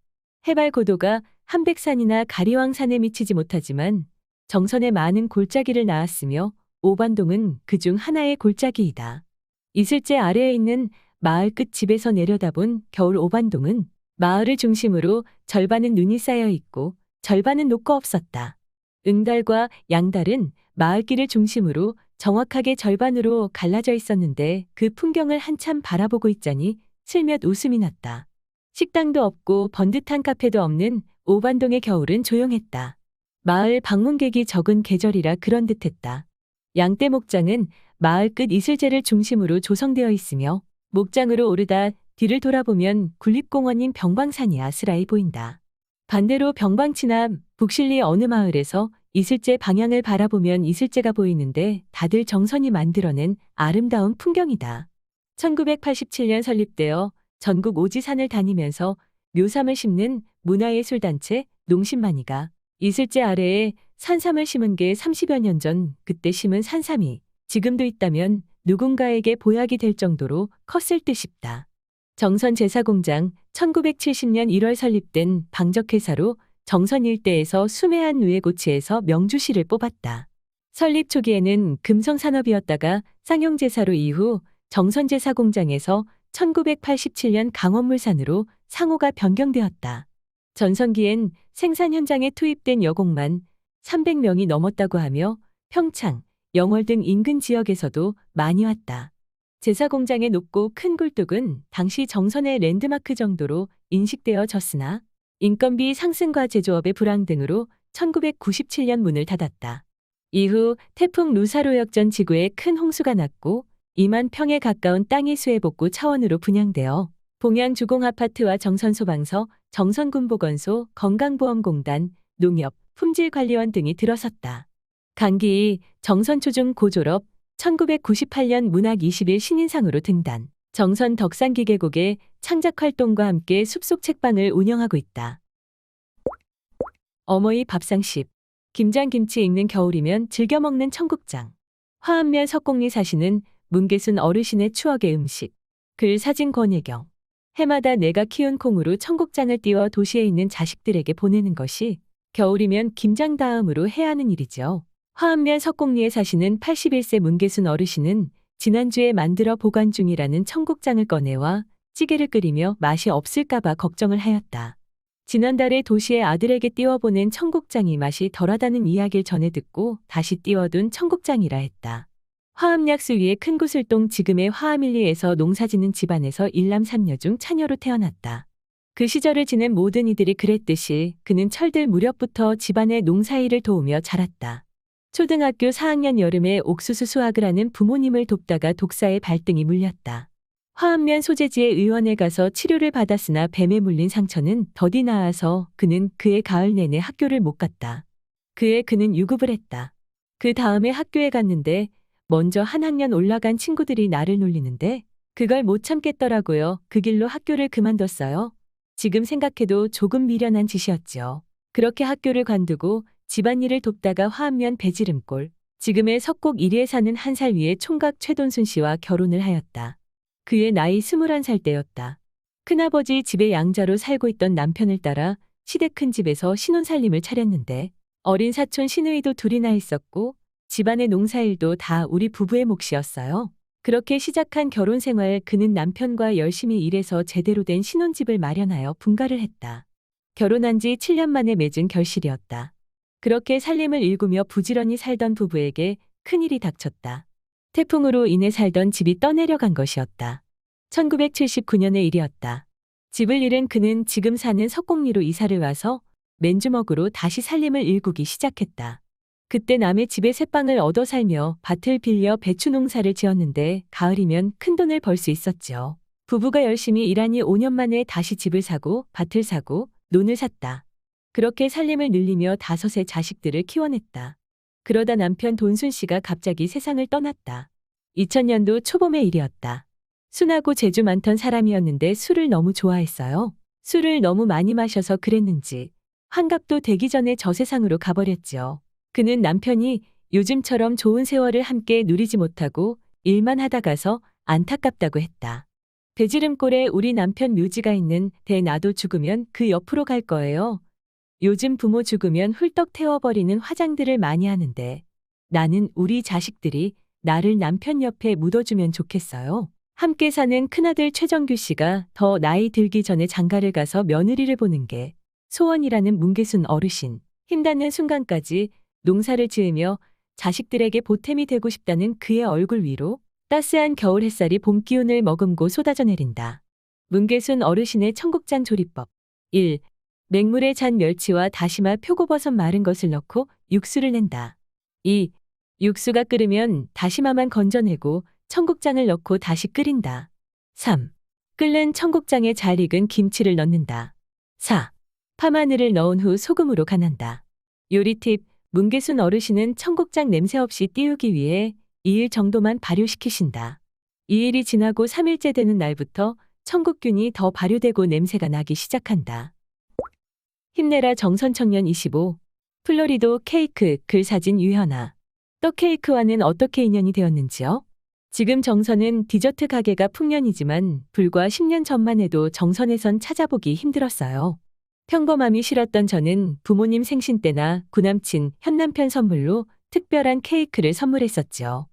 해발 고도가 한백산이나 가리왕산에 미치지 못하지만 정선에 많은 골짜기를 낳았으며 오반동은 그중 하나의 골짜기이다. 이슬제 아래에 있는 마을 끝 집에서 내려다본 겨울 오반동은 마을을 중심으로 절반은 눈이 쌓여 있고 절반은 녹고 없었다. 응달과 양달은 마을길을 중심으로 정확하게 절반으로 갈라져 있었는데, 그 풍경을 한참 바라보고 있자니 슬며시 웃음이 났다. 식당도 없고 번듯한 카페도 없는 오반동의 겨울은 조용했다. 마을 방문객이 적은 계절이라 그런 듯했다. 양떼 목장은 마을 끝 이슬제를 중심으로 조성되어 있으며, 목장으로 오르다 뒤를 돌아보면 국립공원인 병방산이 아스라이 보인다. 반대로 병방치남 북실리 어느 마을에서 이슬제 방향을 바라보면 이슬제가 보이는데, 다들 정선이 만들어낸 아름다운 풍경이다. 1987년 설립되어 전국 오지산을 다니면서 묘삼을 심는 문화예술단체 농심만이가 이슬제 아래에 산삼을 심은 게 30여 년 전, 그때 심은 산삼이 지금도 있다면 누군가에게 보약이 될 정도로 컸을 듯 싶다. 정선 제사공장 1970년 1월 설립된 방적회사로 정선 일대에서 수매한 누에고치에서 명주시를 뽑았다. 설립 초기에는 금성산업이었다가 쌍용제사로 이후 정선제사공장에서 1987년 강원물산으로 상호가 변경되었다. 전성기엔 생산 현장에 투입된 여공만 300명이 넘었다고 하며 평창, 영월 등 인근 지역에서도 많이 왔다. 제사공장의 높고 큰 굴뚝은 당시 정선의 랜드마크 정도로 인식되어졌으나 인건비 상승과 제조업의 불황 등으로 1997년 문을 닫았다. 이후 태풍 루사로 역전 지구에 큰 홍수가 났고 2만 평에 가까운 땅이 수해복구 차원으로 분양되어 봉양주공아파트와 정선소방서, 정선군보건소, 건강보험공단, 농협, 품질관리원 등이 들어섰다. 강기, 정선초중 고졸업, 1998년 문학 21 신인상으로 등단, 정선 덕산기계곡의 창작활동과 함께 숲속 책방을 운영하고 있다. 어머니 밥상십, 김장김치 익는 겨울이면 즐겨 먹는 청국장. 화암면 석공리 사시는 문계순 어르신의 추억의 음식. 글 사진 권혜경. 해마다 내가 키운 콩으로 청국장을 띄워 도시에 있는 자식들에게 보내는 것이 겨울이면 김장 다음으로 해야 하는 일이죠. 화암면 석공리에 사시는 81세 문계순 어르신은 지난주에 만들어 보관 중이라는 청국장을 꺼내와 찌개를 끓이며 맛이 없을까봐 걱정을 하였다. 지난달에 도시에 아들에게 띄워보낸 청국장이 맛이 덜하다는 이야기를 전해 듣고 다시 띄워둔 청국장이라 했다. 화암약수 위에 큰 구슬동 지금의 화암일리에서 농사짓는 집안에서 일남 삼녀 중 차녀로 태어났다. 그 시절을 지낸 모든 이들이 그랬듯이 그는 철들 무렵부터 집안의 농사일을 도우며 자랐다. 초등학교 4학년 여름에 옥수수 수확을 하는 부모님을 돕다가 독사의 발등이 물렸다. 화암면 소재지의 의원에 가서 치료를 받았으나 뱀에 물린 상처는 더디 나아서 그는 그해 가을 내내 학교를 못 갔다. 그는 유급을 했다. 그 다음에 학교에 갔는데 먼저 한 학년 올라간 친구들이 나를 놀리는데 그걸 못 참겠더라고요. 그 길로 학교를 그만뒀어요. 지금 생각해도 조금 미련한 짓이었죠. 그렇게 학교를 관두고 집안일을 돕다가 화암면 배지름골, 지금의 석곡 1위에 사는 한 살 위의 총각 최돈순 씨와 결혼을 하였다. 그의 나이 21살 때였다. 큰아버지 집에 양자로 살고 있던 남편을 따라 시댁 큰 집에서 신혼살림을 차렸는데 어린 사촌 시누이도 둘이나 있었고 집안의 농사일도 다 우리 부부의 몫이었어요. 그렇게 시작한 결혼 생활, 그는 남편과 열심히 일해서 제대로 된 신혼집을 마련하여 분가를 했다. 결혼한 지 7년 만에 맺은 결실이었다. 그렇게 살림을 일구며 부지런히 살던 부부에게 큰일이 닥쳤다. 태풍으로 인해 살던 집이 떠내려간 것이었다. 1979년의 일이었다. 집을 잃은 그는 지금 사는 석곡리로 이사를 와서 맨주먹으로 다시 살림을 일구기 시작했다. 그때 남의 집에 새빵을 얻어 살며 밭을 빌려 배추 농사를 지었는데 가을이면 큰돈을 벌 수 있었지요. 부부가 열심히 일하니 5년 만에 다시 집을 사고 밭을 사고 논을 샀다. 그렇게 살림을 늘리며 5의 자식들을 키워냈다. 그러다 남편 돈순 씨가 갑자기 세상을 떠났다. 2000년도 초봄의 일이었다. 순하고 재주 많던 사람이었는데 술을 너무 좋아했어요. 술을 너무 많이 마셔서 그랬는지 환갑도 되기 전에 저 세상으로 가버렸지요. 그는 남편이 요즘처럼 좋은 세월을 함께 누리지 못하고 일만 하다 가서 안타깝다고 했다. 배지름골에 우리 남편 묘지가 있는데 나도 죽으면 그 옆으로 갈 거예요. 요즘 부모 죽으면 훌떡 태워버리는 화장들을 많이 하는데 나는 우리 자식들이 나를 남편 옆에 묻어주면 좋겠어요. 함께 사는 큰아들 최정규 씨가 더 나이 들기 전에 장가를 가서 며느리를 보는 게 소원이라는 문계순 어르신. 힘닿는 순간까지 농사를 지으며 자식들에게 보탬이 되고 싶다는 그의 얼굴 위로 따스한 겨울 햇살이 봄 기운을 머금고 쏟아져 내린다. 문계순 어르신의 청국장 조리법. 1. 맹물에 잔 멸치와 다시마, 표고버섯 마른 것을 넣고 육수를 낸다. 2. 육수가 끓으면 다시마만 건져내고 청국장을 넣고 다시 끓인다. 3. 끓는 청국장에 잘 익은 김치를 넣는다. 4. 파마늘을 넣은 후 소금으로 간한다. 요리 팁. 문계순 어르신은 청국장 냄새 없이 띄우기 위해 2일 정도만 발효시키신다. 2일이 지나고 3일째 되는 날부터 청국균이 더 발효되고 냄새가 나기 시작한다. 힘내라 정선청년 25. 플로리도 케이크. 글 사진 유현아. 떡 케이크와는 어떻게 인연이 되었는지요? 지금 정선은 디저트 가게가 풍년이지만 불과 10년 전만 해도 정선에선 찾아보기 힘들었어요. 평범함이 싫었던 저는 부모님 생신 때나 구남친, 현남편 선물로 특별한 케이크를 선물했었죠.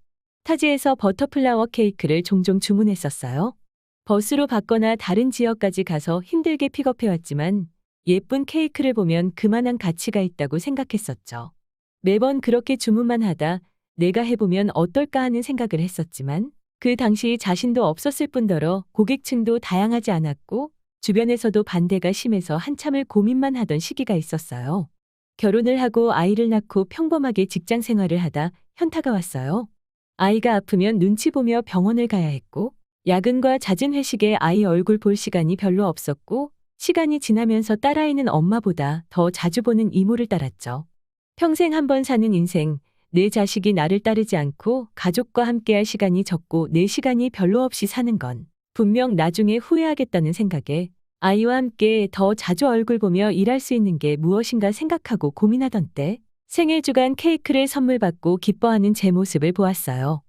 타지에서 버터플라워 케이크를 종종 주문했었어요. 버스로 받거나 다른 지역까지 가서 힘들게 픽업해왔지만 예쁜 케이크를 보면 그만한 가치가 있다고 생각했었죠. 매번 그렇게 주문만 하다 내가 해보면 어떨까 하는 생각을 했었지만 그 당시 자신도 없었을 뿐더러 고객층도 다양하지 않았고 주변에서도 반대가 심해서 한참을 고민만 하던 시기가 있었어요. 결혼을 하고 아이를 낳고 평범하게 직장 생활을 하다 현타가 왔어요. 아이가 아프면 눈치 보며 병원을 가야 했고 야근과 잦은 회식에 아이 얼굴 볼 시간이 별로 없었고 시간이 지나면서 딸아이는 엄마보다 더 자주 보는 이모를 따랐죠. 평생 한 번 사는 인생, 내 자식이 나를 따르지 않고 가족과 함께할 시간이 적고 내 시간이 별로 없이 사는 건 분명 나중에 후회하겠다는 생각에 아이와 함께 더 자주 얼굴 보며 일할 수 있는 게 무엇인가 생각하고 고민하던 때 생일 주간 케이크를 선물 받고 기뻐하는 제 모습을 보았어요.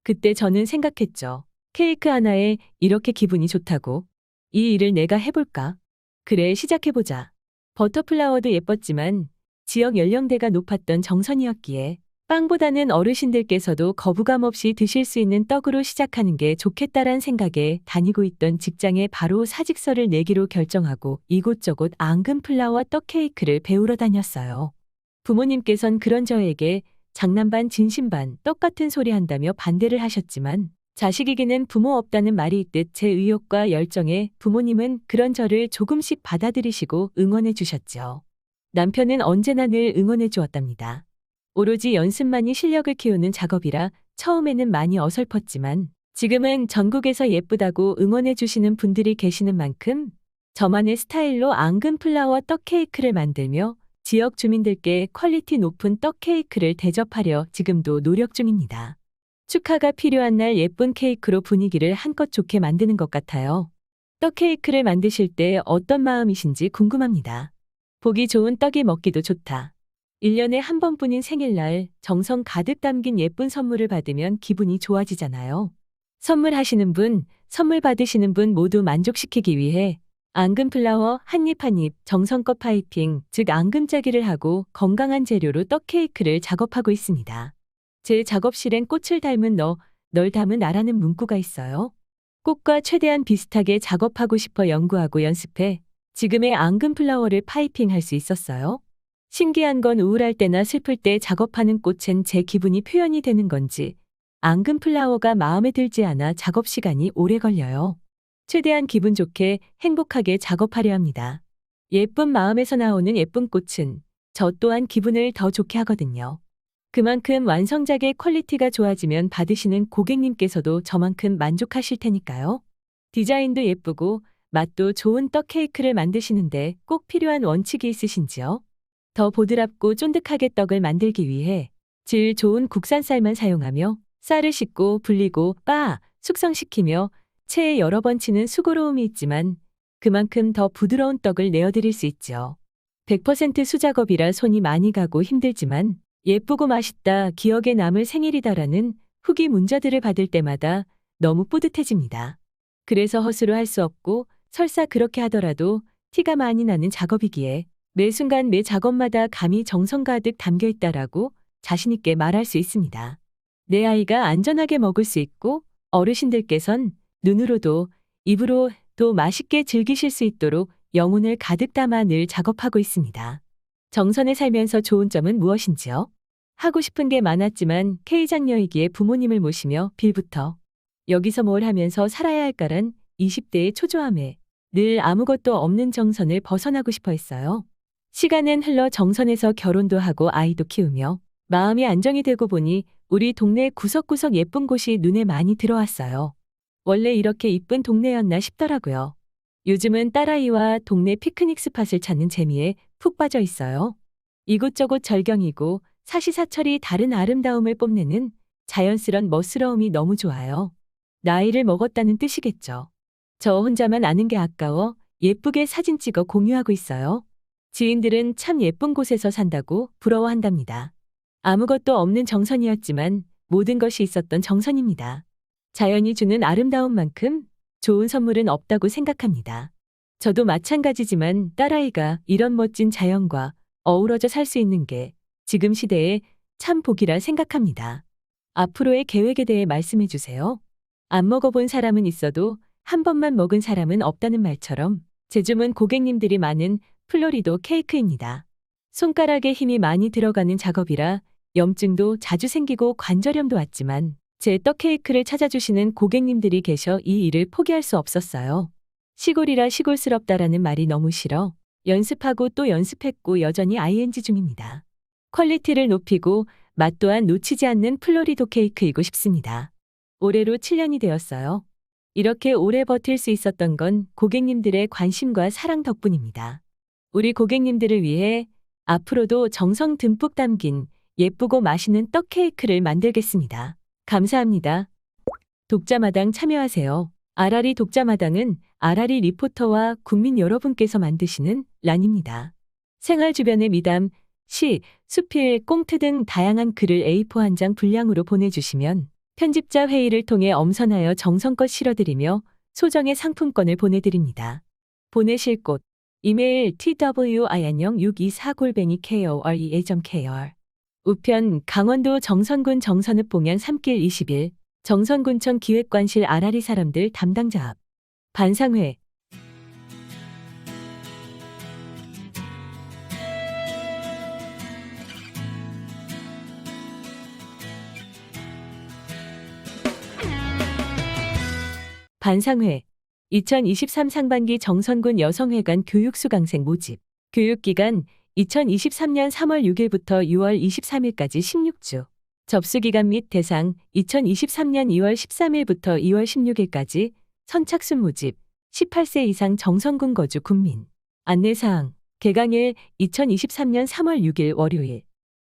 그때 저는 생각했죠. 케이크 하나에 이렇게 기분이 좋다고. 이 일을 내가 해볼까? 그래, 시작해보자. 버터플라워도 예뻤지만 지역 연령대가 높았던 정선이었기에 빵보다는 어르신들께서도 거부감 없이 드실 수 있는 떡으로 시작하는 게 좋겠다란 생각에 다니고 있던 직장에 바로 사직서를 내기로 결정하고 이곳저곳 앙금 플라워 떡 케이크를 배우러 다녔어요. 부모님께선 그런 저에게 장난 반 진심 반 떡같은 소리 한다며 반대를 하셨지만 자식에게는 부모 없다는 말이 있듯 제 의욕과 열정에 부모님은 그런 저를 조금씩 받아들이시고 응원해 주셨죠. 남편은 언제나 늘 응원해 주었답니다. 오로지 연습만이 실력을 키우는 작업이라 처음에는 많이 어설펐지만 지금은 전국에서 예쁘다고 응원해 주시는 분들이 계시는 만큼 저만의 스타일로 앙금 플라워 떡 케이크를 만들며 지역 주민들께 퀄리티 높은 떡 케이크를 대접하려 지금도 노력 중입니다. 축하가 필요한 날 예쁜 케이크로 분위기를 한껏 좋게 만드는 것 같아요. 떡 케이크를 만드실 때 어떤 마음이신지 궁금합니다. 보기 좋은 떡이 먹기도 좋다. 1년에 한 번뿐인 생일날 정성 가득 담긴 예쁜 선물을 받으면 기분이 좋아지잖아요. 선물하시는 분, 선물 받으시는 분 모두 만족시키기 위해 앙금플라워 한입 한입 정성껏 파이핑, 즉 앙금짜기를 하고 건강한 재료로 떡 케이크를 작업하고 있습니다. 제 작업실엔 꽃을 닮은 널 담은 나라는 문구가 있어요. 꽃과 최대한 비슷하게 작업하고 싶어 연구하고 연습해 지금의 앙금플라워를 파이핑할 수 있었어요. 신기한 건 우울할 때나 슬플 때 작업하는 꽃엔 제 기분이 표현이 되는 건지 앙금플라워가 마음에 들지 않아 작업 시간이 오래 걸려요. 최대한 기분 좋게 행복하게 작업하려 합니다. 예쁜 마음에서 나오는 예쁜 꽃은 저 또한 기분을 더 좋게 하거든요. 그만큼 완성작의 퀄리티가 좋아지면 받으시는 고객님께서도 저만큼 만족하실 테니까요. 디자인도 예쁘고 맛도 좋은 떡 케이크를 만드시는데 꼭 필요한 원칙이 있으신지요? 더 보드랍고 쫀득하게 떡을 만들기 위해 질 좋은 국산 쌀만 사용하며 쌀을 씻고 불리고 숙성시키며 체에 여러 번 치는 수고로움이 있지만 그만큼 더 부드러운 떡을 내어드릴 수 있죠. 100% 수작업이라 손이 많이 가고 힘들지만 예쁘고 맛있다, 기억에 남을 생일이다라는 후기 문자들을 받을 때마다 너무 뿌듯해집니다. 그래서 헛수로 할 수 없고 설사 그렇게 하더라도 티가 많이 나는 작업이기에 매 순간 매 작업마다 감히 정성 가득 담겨 있다라고 자신있게 말할 수 있습니다. 내 아이가 안전하게 먹을 수 있고 어르신들께선 눈으로도 입으로도 맛있게 즐기실 수 있도록 영혼을 가득 담아 늘 작업하고 있습니다. 정선에 살면서 좋은 점은 무엇인지요? 하고 싶은 게 많았지만 K장녀이기에 부모님을 모시며 빌부터 여기서 뭘 하면서 살아야 할까란 20대의 초조함에 늘 아무것도 없는 정선을 벗어나고 싶어 했어요. 시간은 흘러 정선에서 결혼도 하고 아이도 키우며 마음이 안정이 되고 보니 우리 동네 구석구석 예쁜 곳이 눈에 많이 들어왔어요. 원래 이렇게 이쁜 동네였나 싶더라고요. 요즘은 딸아이와 동네 피크닉 스팟을 찾는 재미에 푹 빠져 있어요. 이곳저곳 절경이고 사시사철이 다른 아름다움을 뽐내는 자연스런 멋스러움이 너무 좋아요. 나이를 먹었다는 뜻이겠죠. 저 혼자만 아는 게 아까워 예쁘게 사진 찍어 공유하고 있어요. 지인들은 참 예쁜 곳에서 산다고 부러워한답니다. 아무것도 없는 정선이었지만 모든 것이 있었던 정선입니다. 자연이 주는 아름다움만큼 좋은 선물은 없다고 생각합니다. 저도 마찬가지지만 딸아이가 이런 멋진 자연과 어우러져 살 수 있는 게 지금 시대에 참 복이라 생각합니다. 앞으로의 계획에 대해 말씀해 주세요. 안 먹어본 사람은 있어도 한 번만 먹은 사람은 없다는 말처럼 제 줌은 고객님들이 많은 플로리도 케이크입니다. 손가락에 힘이 많이 들어가는 작업이라 염증도 자주 생기고 관절염도 왔지만 제 떡 케이크를 찾아주시는 고객님들이 계셔 이 일을 포기할 수 없었어요. 시골이라 시골스럽다라는 말이 너무 싫어 연습하고 또 연습했고 여전히 ING 중입니다. 퀄리티를 높이고 맛 또한 놓치지 않는 플로리도 케이크이고 싶습니다. 올해로 7년이 되었어요. 이렇게 오래 버틸 수 있었던 건 고객님들의 관심과 사랑 덕분입니다. 우리 고객님들을 위해 앞으로도 정성 듬뿍 담긴 예쁘고 맛있는 떡 케이크를 만들겠습니다. 감사합니다. 독자마당 참여하세요. 아라리 독자마당은 아라리 리포터와 국민 여러분께서 만드시는 란입니다. 생활 주변의 미담, 시, 수필, 꽁트 등 다양한 글을 A4 한 장 분량으로 보내주시면 편집자 회의를 통해 엄선하여 정성껏 실어드리며 소정의 상품권을 보내드립니다. 보내실 곳 이메일 twin영624@korea.kr 우편 강원도 정선군 정선읍 봉양 3길 21 정선군청 기획관실 아라리 사람들 담당자 앞 반상회 반상회 2023 상반기 정선군 여성회관 교육수강생 모집 교육기간 2023년 3월 6일부터 6월 23일까지 16주 접수기간 및 대상 2023년 2월 13일부터 2월 16일까지 선착순 모집 18세 이상 정선군 거주 군민 안내사항 개강일 2023년 3월 6일 월요일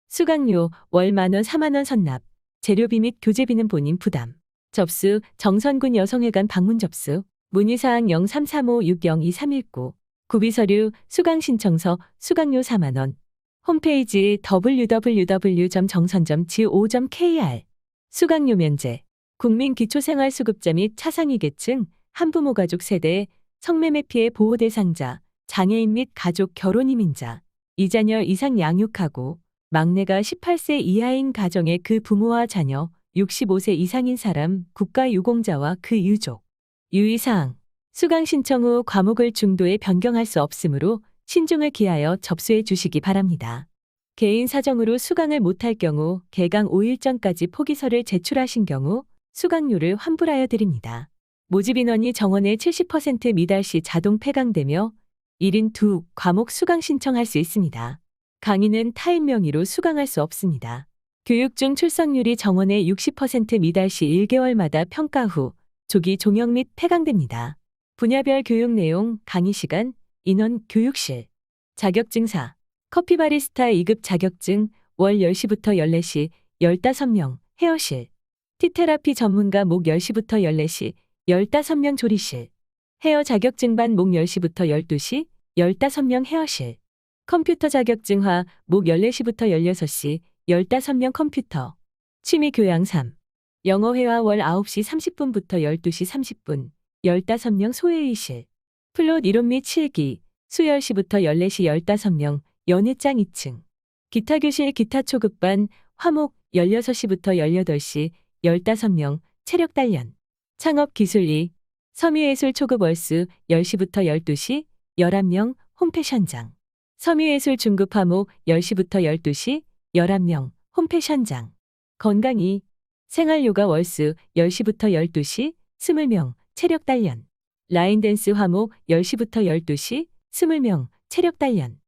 수강료 월 만원 4만원 선납 재료비 및 교재비는 본인 부담 접수 정선군 여성회관 방문 접수 문의사항 0335602319 구비서류 수강신청서 수강료 4만원 홈페이지 www.정선.go.kr 수강료 면제 국민기초생활수급자 및 차상위계층 한부모 가족 세대 성매매 피해 보호 대상자, 장애인 및 가족 결혼 이민자, 이자녀 이상 양육하고 막내가 18세 이하인 가정의 그 부모와 자녀, 65세 이상인 사람, 국가유공자와 그 유족. 유의사항. 수강 신청 후 과목을 중도에 변경할 수 없으므로 신중을 기하여 접수해 주시기 바랍니다. 개인 사정으로 수강을 못할 경우 개강 5일 전까지 포기서를 제출하신 경우 수강료를 환불하여 드립니다. 모집 인원이 정원의 70% 미달 시 자동 폐강되며 1인 2과목 수강 신청할 수 있습니다. 강의는 타인 명의로 수강할 수 없습니다. 교육 중 출석률이 정원의 60% 미달 시 1개월마다 평가 후 조기 종영 및 폐강됩니다. 분야별 교육 내용, 강의 시간, 인원, 교육실. 자격증사. 커피 바리스타 2급 자격증, 월 10시부터 14시, 15명, 헤어실. 티테라피 전문가 목 10시부터 14시, 15명 조리실. 헤어 자격증반 목 10시부터 12시, 15명 헤어실. 컴퓨터 자격증화 목 14시부터 16시, 15명 컴퓨터. 취미교양 3. 영어회화 월 9시 30분부터 12시 30분, 15명 소회의실. 플롯 이론 및 실기, 수 10시부터 14시 15명, 연회장 2층. 기타 교실 기타 초급반, 화목 16시부터 18시, 15명, 체력 단련. 창업 기술리, 섬유예술 초급 월수 10시부터 12시, 11명, 홈패션장. 섬유예술 중급 화목 10시부터 12시, 11명, 홈패션장. 건강이, 생활요가 월수 10시부터 12시, 20명, 체력 단련. 라인댄스 화목 10시부터 12시, 20명, 체력 단련.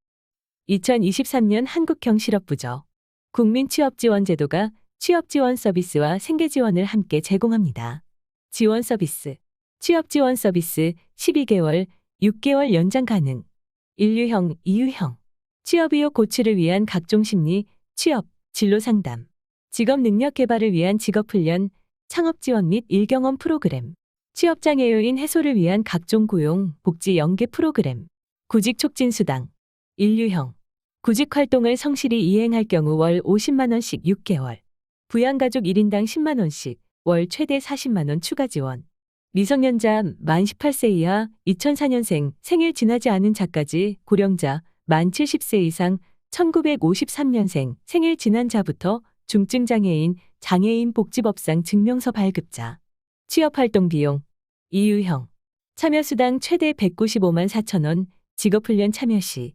2023년 한국형 실업부저 국민취업지원제도가 취업지원 서비스와 생계지원을 함께 제공합니다. 지원 서비스, 취업지원 서비스 12개월, 6개월 연장 가능. 인류형, 이유형. 취업 의욕 고취를 위한 각종 심리, 취업, 진로 상담. 직업 능력 개발을 위한 직업훈련, 창업 지원 및 일경험 프로그램. 취업장애 요인 해소를 위한 각종 고용, 복지 연계 프로그램. 구직 촉진 수당. 인류형. 구직 활동을 성실히 이행할 경우 월 50만 원씩 6개월. 부양가족 1인당 10만 원씩, 월 최대 40만 원 추가 지원. 미성년자 만 18세 이하 2004년생 생일 지나지 않은 자까지 고령자 만 70세 이상 1953년생 생일 지난 자부터 중증장애인, 장애인 복지법상 증명서 발급자. 취업활동 비용. 이유형. 참여수당 최대 195만 4천 원, 직업훈련 참여 시.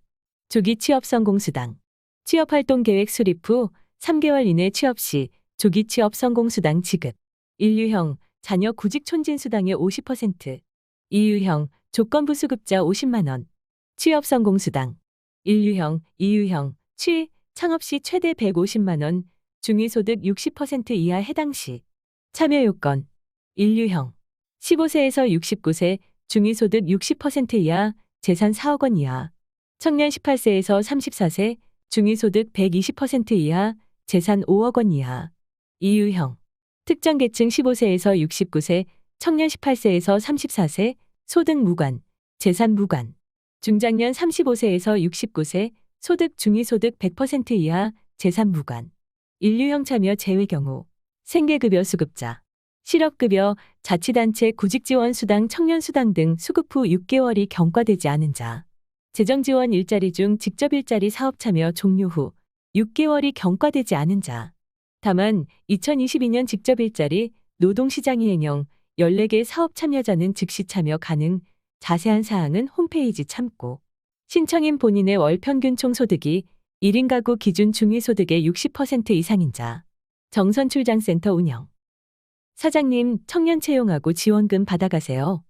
조기 취업 성공 수당. 취업활동 계획 수립 후 3개월 이내 취업 시 조기 취업 성공 수당 지급. 인류형. 자녀 구직 촌진 수당의 50%. 이유형. 조건부 수급자 50만 원. 취업 성공 수당. 인류형, 이유형. 창업 시 최대 150만 원. 중위소득 60% 이하 해당 시. 참여 요건. 인류형. 15세에서 69세, 중위소득 60% 이하, 재산 4억 원 이하. 청년 18세에서 34세, 중위소득 120% 이하, 재산 5억 원 이하. 이유형. 특정 계층 15세에서 69세, 청년 18세에서 34세, 소득 무관, 재산 무관. 중장년 35세에서 69세, 소득 중위소득 100% 이하, 재산 무관. 인류형 참여 제외 경우. 생계급여 수급자. 실업급여, 자치단체 구직지원수당 청년수당 등 수급 후 6개월이 경과되지 않은 자. 재정지원 일자리 중 직접 일자리 사업 참여 종료 후 6개월이 경과되지 않은 자. 다만 2022년 직접 일자리 노동시장 이행형 14개 사업 참여자는 즉시 참여 가능. 자세한 사항은 홈페이지 참고. 신청인 본인의 월 평균 총소득이 1인 가구 기준 중위소득의 60% 이상인 자. 정선출장센터 운영. 사장님, 청년 채용하고 지원금 받아가세요.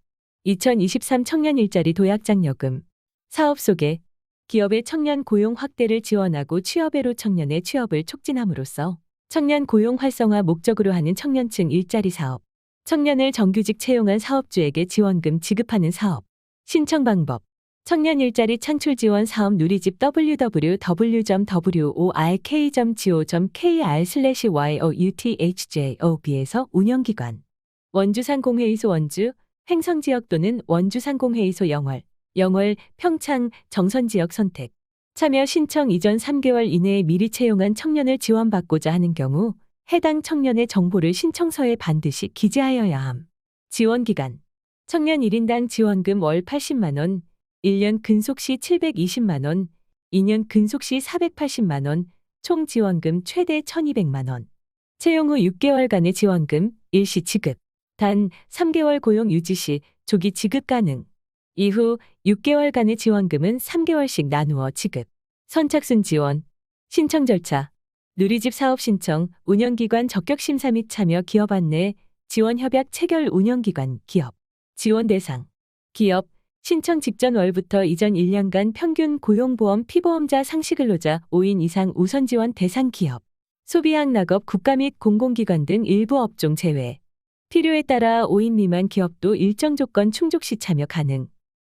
2023 청년 일자리 도약장려금. 사업 소개. 기업의 청년 고용 확대를 지원하고 취업애로 청년의 취업을 촉진함으로써 청년 고용 활성화 목적으로 하는 청년층 일자리 사업. 청년을 정규직 채용한 사업주에게 지원금 지급하는 사업. 신청 방법. 청년 일자리 창출 지원 사업 누리집 www.work.go.kr/youthjob에서 운영기관. 원주상공회의소 원주, 횡성지역 또는 원주상공회의소 영월, 평창, 정선지역 선택. 참여 신청 이전 3개월 이내에 미리 채용한 청년을 지원받고자 하는 경우 해당 청년의 정보를 신청서에 반드시 기재하여야 함. 지원기간. 청년 1인당 지원금 월 80만 원, 1년 근속시 720만 원, 2년 근속시 480만 원, 총 지원금 최대 1,200만 원. 채용 후 6개월간의 지원금, 일시 지급. 단 3개월 고용 유지 시 조기 지급 가능. 이후 6개월간의 지원금은 3개월씩 나누어 지급. 선착순 지원. 신청 절차. 누리집 사업 신청, 운영기관 적격심사 및 참여 기업 안내, 지원협약 체결 운영기관 기업. 지원 대상. 기업. 신청 직전 월부터 이전 1년간 평균 고용보험 피보험자 상시근로자 5인 이상 우선 지원 대상 기업. 소비학 낙업 국가 및 공공기관 등 일부 업종 제외. 필요에 따라 5인 미만 기업도 일정 조건 충족 시 참여 가능.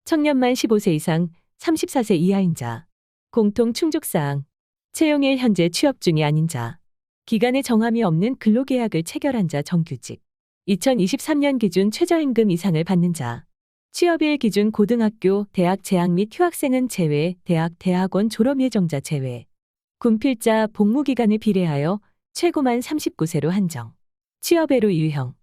청년 만 15세 이상, 34세 이하인 자. 공통 충족사항. 채용일 현재 취업 중이 아닌 자. 기간에 정함이 없는 근로계약을 체결한 자 정규직. 2023년 기준 최저임금 이상을 받는 자. 취업일 기준 고등학교, 대학 재학 및 휴학생은 제외, 대학, 대학원 졸업 예정자 제외. 군필자 복무기간에 비례하여 최고만 39세로 한정. 취업애로 유형.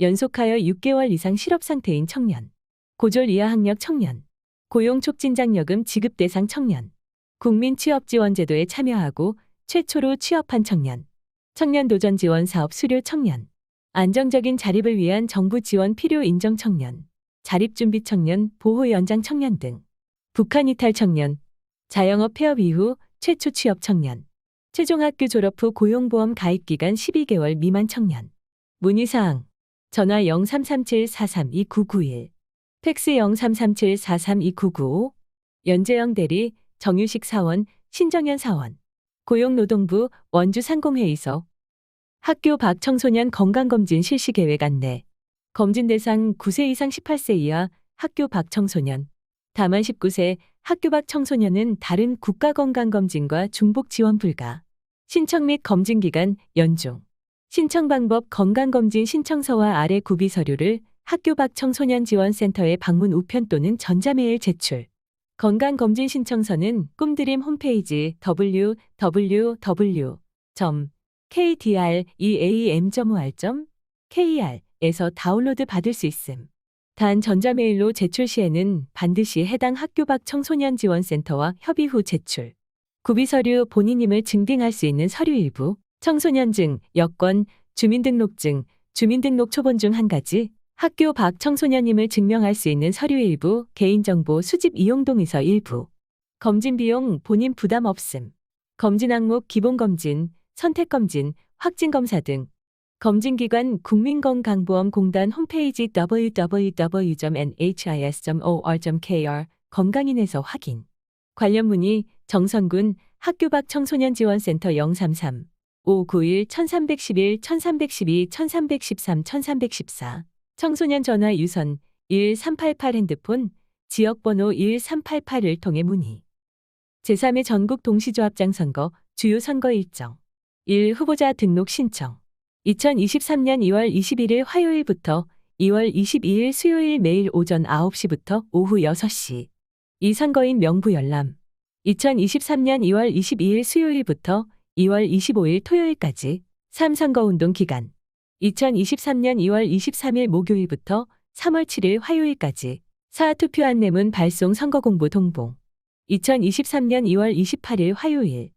연속하여 6개월 이상 실업 상태인 청년. 고졸 이하 학력 청년. 고용 촉진장려금 지급 대상 청년. 국민취업지원제도에 참여하고 최초로 취업한 청년. 청년 도전 지원 사업 수료 청년. 안정적인 자립을 위한 정부 지원 필요 인정 청년. 자립준비 청년, 보호 연장 청년 등. 북한 이탈 청년. 자영업 폐업 이후 최초 취업 청년. 최종 학교 졸업 후 고용보험 가입 기간 12개월 미만 청년. 문의사항. 전화 0337-432-991. 팩스 0337-432-995. 연재영 대리, 정유식 사원, 신정현 사원. 고용노동부 원주 상공회의소. 학교 밖 청소년 건강검진 실시 계획 안내. 검진 대상 9세 이상 18세 이하 학교 밖 청소년. 다만 19세 학교 밖 청소년은 다른 국가건강검진과 중복 지원 불가. 신청 및 검진 기간 연중. 신청 방법 건강검진 신청서와 아래 구비 서류를 학교 밖 청소년 지원센터에 방문 우편 또는 전자메일 제출. 건강검진 신청서는 꿈드림 홈페이지 www.kdream.or.kr 에서 다운로드 받을 수 있음. 단 전자메일로 제출 시에는 반드시 해당 학교 밖 청소년 지원센터와 협의 후 제출. 구비서류 본인임을 증빙할 수 있는 서류 일부, 청소년증, 여권, 주민등록증, 주민등록 초본 중 한 가지, 학교 밖 청소년임을 증명할 수 있는 서류 일부, 개인정보 수집 이용 동의서 일부. 검진 비용 본인 부담 없음. 검진 항목 기본검진, 선택검진, 확진검사 등. 검진기관 국민건강보험공단 홈페이지 www.nhis.or.kr 건강인에서 확인. 관련 문의 정선군 학교 밖 청소년 지원센터 033-591-1311-1312-1313-1314 청소년 전화 유선 1388 핸드폰 지역번호 1388을 통해 문의. 제3회 전국 동시조합장 선거 주요 선거 일정 1. 후보자 등록 신청 2023년 2월 21일 화요일부터 2월 22일 수요일 매일 오전 9시부터 오후 6시 2. 선거인 명부 열람 2023년 2월 22일 수요일부터 2월 25일 토요일까지 3. 선거운동 기간 2023년 2월 23일 목요일부터 3월 7일 화요일까지 4. 투표 안내문 발송 선거공보 동봉 2023년 2월 28일 화요일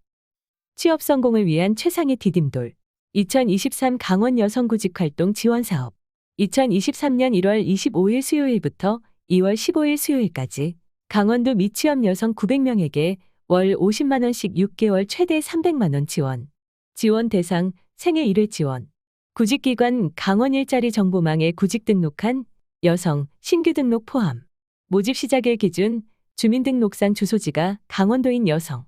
취업 성공을 위한 최상의 디딤돌 2023 강원 여성구직활동 지원사업 2023년 1월 25일 수요일부터 2월 15일 수요일까지 강원도 미취업 여성 900명에게 월 50만 원씩 6개월 최대 300만 원 지원. 지원 대상 생애 1회 지원. 구직기관 강원 일자리 정보망에 구직 등록한 여성 신규 등록 포함. 모집 시작일 기준 주민등록상 주소지가 강원도인 여성.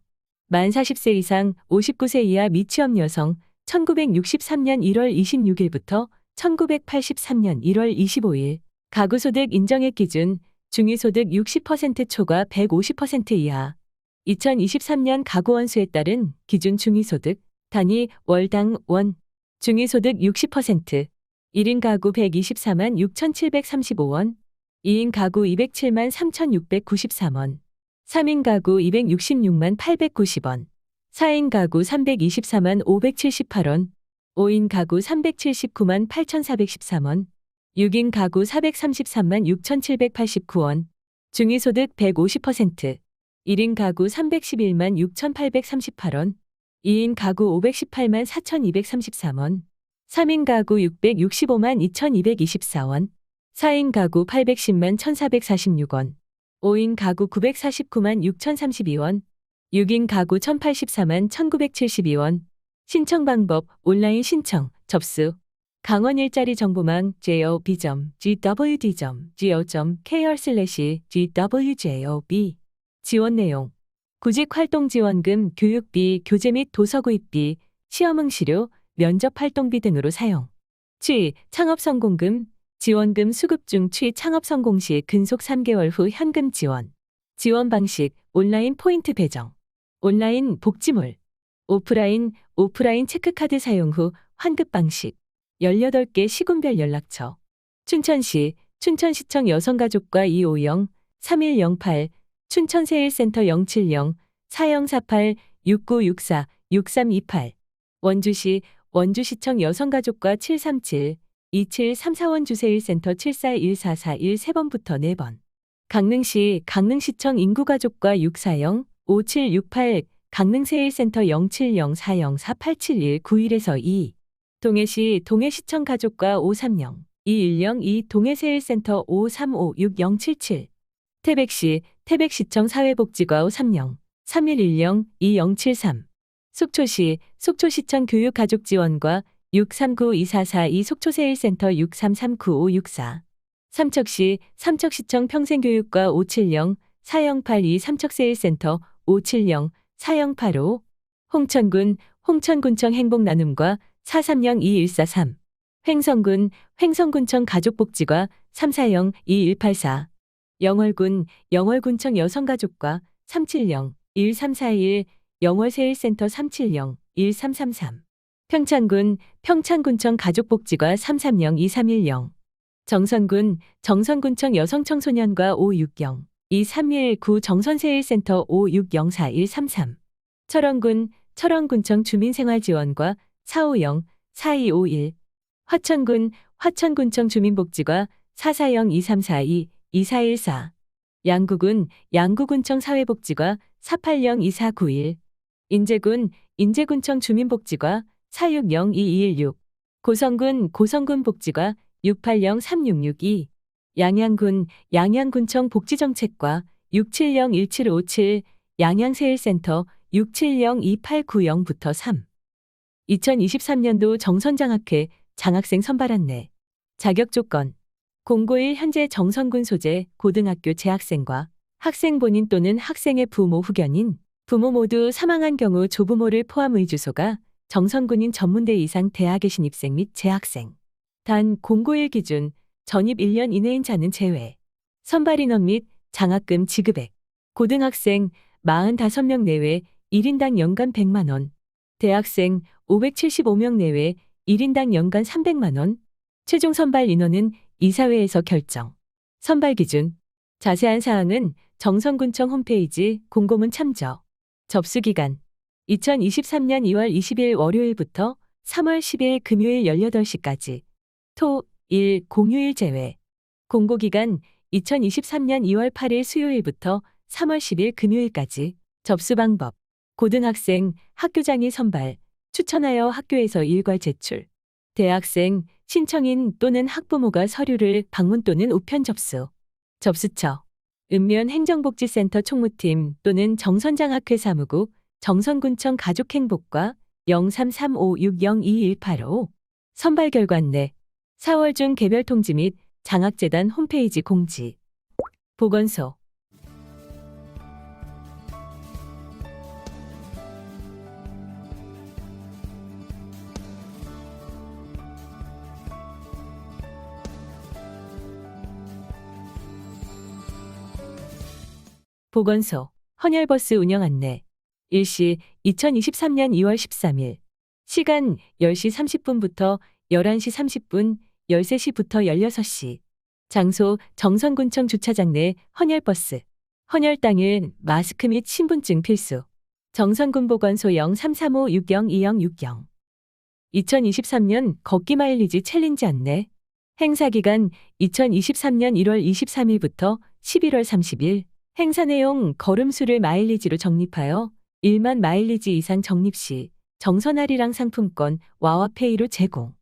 만 40세 이상 59세 이하 미취업 여성 1963년 1월 26일부터 1983년 1월 25일 가구소득 인정액 기준 중위소득 60% 초과 150% 이하 2023년 가구원수에 따른 기준 중위소득 단위 월당 원 중위소득 60% 1인 가구 124만 6,735원 2인 가구 207만 3,693원 3인 가구 266만 890원 4인 가구 324만 578원 5인 가구 379만 8,413원 6인 가구 433만 6,789원. 중위소득 150%. 1인 가구 311만 6,838원. 2인 가구 518만 4,233원. 3인 가구 665만 2,224원. 4인 가구 810만 1,446원. 5인 가구 949만 6,032원. 6인 가구 1,084만 1,972원. 신청 방법 온라인 신청, 접수. 강원 일자리 정보망 job.gov.kr/gwjob. 지원 내용. 구직 활동 지원금, 교육비, 교재 및 도서 구입비, 시험 응시료, 면접 활동비 등으로 사용. 취, 창업 성공금, 지원금 수급 중 취 창업 성공 시 근속 3개월 후 현금 지원. 지원 방식, 온라인 포인트 배정. 온라인 복지몰. 오프라인 체크카드 사용 후 환급 방식. 18개 시군별 연락처. 춘천시청 여성가족과 250-3108, 춘천세일센터 070-4048-6964-6328. 원주시청 여성가족과 737-2734, 원주세일센터 741441 3번부터 4번. 강릉시청 인구가족과 640-5768, 강릉세일센터 070-404-87191에서 2. 동해시청 가족과 530-2102, 동해세일센터 5356-077. 태백시청 사회복지과 530-3110-2073. 속초시청 교육가족지원과 639-2442, 속초세일센터 633-9564. 삼척시청 평생교육과 570-4082, 삼척세일센터 570-4085. 홍천군청 행복나눔과 430-2143. 횡성군청 가족복지과 340-2184. 영월군청 여성가족과 370-1341, 영월세일센터 370-1333. 평창군청 가족복지과 330-2310. 정선군청 여성청소년과 560-2319, 정선세일센터 5604-133. 철원군청 주민생활지원과 450-4251. 화천군청 주민복지과 440-2342-2414. 양구군청 사회복지과 480-2491. 인제군청 주민복지과 460-2216. 고성군복지과 680-3662. 양양군청 복지정책과 670-1757, 양양세일센터 670-2890부터 3. 2023년도 정선장학회 장학생 선발 안내. 자격 조건. 091 현재 정선군 소재 고등학교 재학생과 학생 본인 또는 학생의 부모 후견인, 부모 모두 사망한 경우 조부모를 포함의 주소가 정선군인 전문대 이상 대학에 신입생 및 재학생. 단 091 기준 전입 1년 이내인 자는 제외. 선발 인원 및 장학금 지급액. 고등학생 45명 내외 1인당 연간 100만 원. 대학생 575명 내외 1인당 연간 300만 원. 최종 선발 인원은 이사회에서 결정. 선발 기준. 자세한 사항은 정선군청 홈페이지 공고문 참조. 접수 기간. 2023년 2월 20일 월요일부터 3월 10일 금요일 18시까지. 토, 일, 공휴일 제외. 공고기간 2023년 2월 8일 수요일부터 3월 10일 금요일까지. 접수 방법. 고등학생, 학교장이 선발, 추천하여 학교에서 일괄 제출. 대학생, 신청인 또는 학부모가 서류를 방문 또는 우편 접수. 접수처. 읍면 행정복지센터 총무팀 또는 정선장학회 사무국, 정선군청 가족행복과 0335602185. 선발 결과 안내. 4월 중 개별 통지 및 장학재단 홈페이지 공지. 보건소. 보건소. 헌혈버스 운영 안내. 일시 2023년 2월 13일. 시간 10시 30분부터 11시 30분, 13시부터 16시. 장소 정선군청 주차장 내 헌혈버스. 헌혈 당일 마스크 및 신분증 필수. 정선군 보건소 0335602060. 2023년 걷기 마일리지 챌린지 안내. 행사기간 2023년 1월 23일부터 11월 30일. 행사 내용 걸음수를 마일리지로 적립하여 1만 마일리지 이상 적립 시 정선 할인랑 상품권 와와페이로 제공.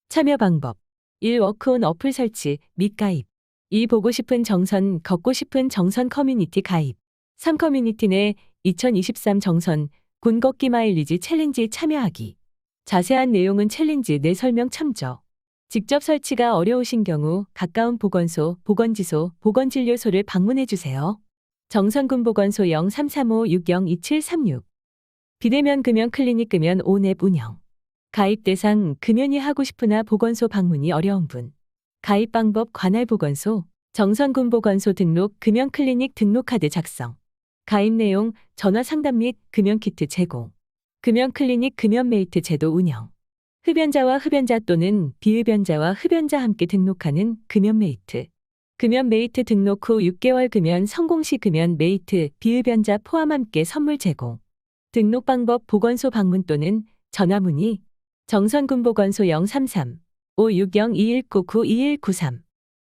참여 방법 1. 워크온 어플 설치 및 가입. 2. 보고 싶은 정선, 걷고 싶은 정선 커뮤니티 가입. 3. 커뮤니티 내 2023 정선 군 걷기 마일리지 챌린지에 참여하기. 자세한 내용은 챌린지 내 설명 참조. 직접 설치가 어려우신 경우 가까운 보건소, 보건지소, 보건진료소를 방문해 주세요. 정선군 보건소 0335602736. 비대면 금연 클리닉 금연 온앱 운영. 가입 대상 금연이 하고 싶으나 보건소 방문이 어려운 분. 가입 방법 관할 보건소, 정선군 보건소 등록 금연 클리닉 등록 카드 작성. 가입 내용 전화 상담 및 금연 키트 제공. 금연 클리닉 금연 메이트 제도 운영. 흡연자와 흡연자 또는 비흡연자와 흡연자 함께 등록하는 금연 메이트. 금연 메이트 등록 후 6개월 금연 성공 시 금연 메이트 비흡연자 포함 함께 선물 제공. 등록 방법 보건소 방문 또는 전화 문의. 정선군 보건소 033-560-2199-2193.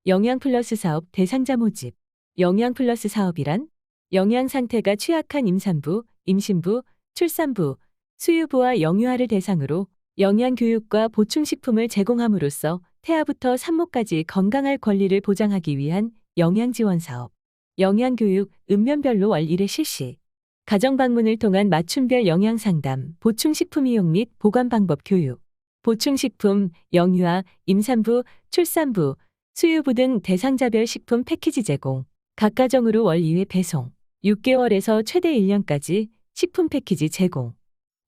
영양 플러스 사업 대상자 모집. 영양 플러스 사업이란 영양 상태가 취약한 임산부, 임신부, 출산부, 수유부와 영유아를 대상으로 영양 교육과 보충식품을 제공함으로써 태아부터 산모까지 건강할 권리를 보장하기 위한 영양 지원 사업. 영양 교육 읍면별로 월 1회 실시. 가정 방문을 통한 맞춤별 영양 상담, 보충식품 이용 및 보관 방법 교육. 보충식품, 영유아, 임산부, 출산부, 수유부 등 대상자별 식품 패키지 제공. 각 가정으로 월 2회 배송. 6개월에서 최대 1년까지 식품 패키지 제공.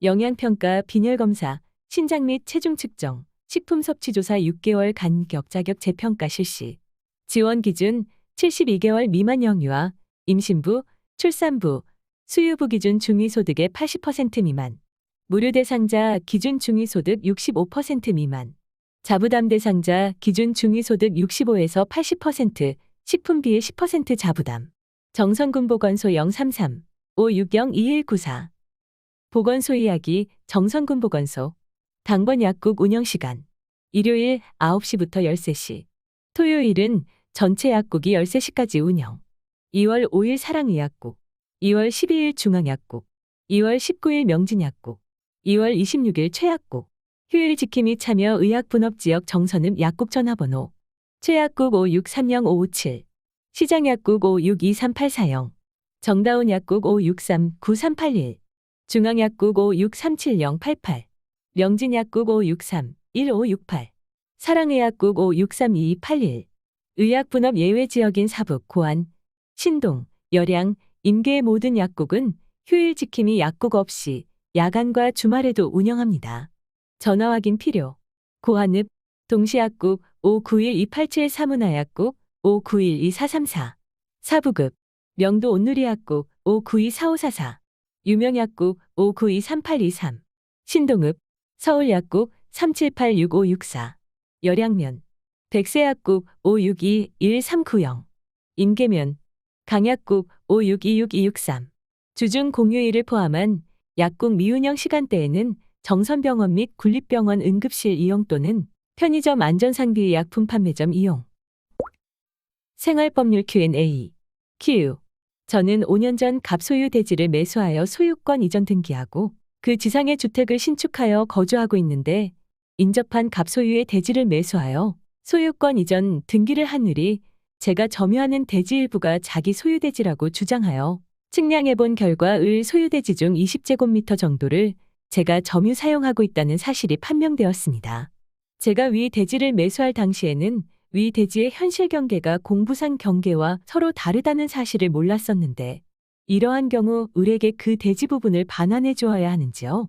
영양평가, 빈혈검사, 신장 및 체중 측정, 식품 섭취 조사 6개월 간격 자격 재평가 실시. 지원 기준 72개월 미만 영유아, 임신부, 출산부, 수유부 기준 중위소득의 80% 미만. 무료 대상자 기준 중위소득 65% 미만. 자부담 대상자 기준 중위소득 65에서 80%, 식품비의 10% 자부담. 정선군 보건소 033-560-2194. 보건소 이야기 정선군 보건소. 당번 약국 운영시간. 일요일 9시부터 13시. 토요일은 전체 약국이 13시까지 운영. 2월 5일 사랑의약국. 2월 12일 중앙약국. 2월 19일 명진약국. 2월 26일 최약국. 휴일 지킴 및 참여 의약분업지역 정선읍 약국 전화번호. 최약국 5630557. 시장약국 5623840. 정다운 약국 5639381. 중앙약국 5637088. 명진약국 563-1568. 사랑의약국 5632281. 의약분업 예외지역인 사북, 고안, 신동, 열양, 임계의 모든 약국은 휴일 지킴이 약국 없이 야간과 주말에도 운영합니다. 전화 확인 필요. 고한읍, 동시약국 591-287 사문화약국 591-2434. 사부급, 명도 온누리약국 592-4544. 유명약국 592-3823. 신동읍, 서울약국 378-6564. 열양면, 백세약국 562-1390. 임계면, 강약국 562-6263. 주중 공휴일을 포함한 약국 미운영 시간대에는 정선병원 및 군립병원 응급실 이용 또는 편의점 안전상비 약품 판매점 이용. 생활법률 Q&A. Q. 저는 5년 전 갑소유 대지를 매수하여 소유권 이전 등기하고 그 지상의 주택을 신축하여 거주하고 있는데 인접한 갑소유의 대지를 매수하여 소유권 이전 등기를 한 을이 제가 점유하는 대지 일부가 자기 소유대지라고 주장하여 측량해본 결과 을 소유대지 중 20제곱미터 정도를 제가 점유 사용하고 있다는 사실이 판명되었습니다. 제가 위 대지를 매수할 당시에는 위 대지의 현실 경계가 공부상 경계와 서로 다르다는 사실을 몰랐었는데 이러한 경우 을에게 그 대지 부분을 반환해 주어야 하는지요?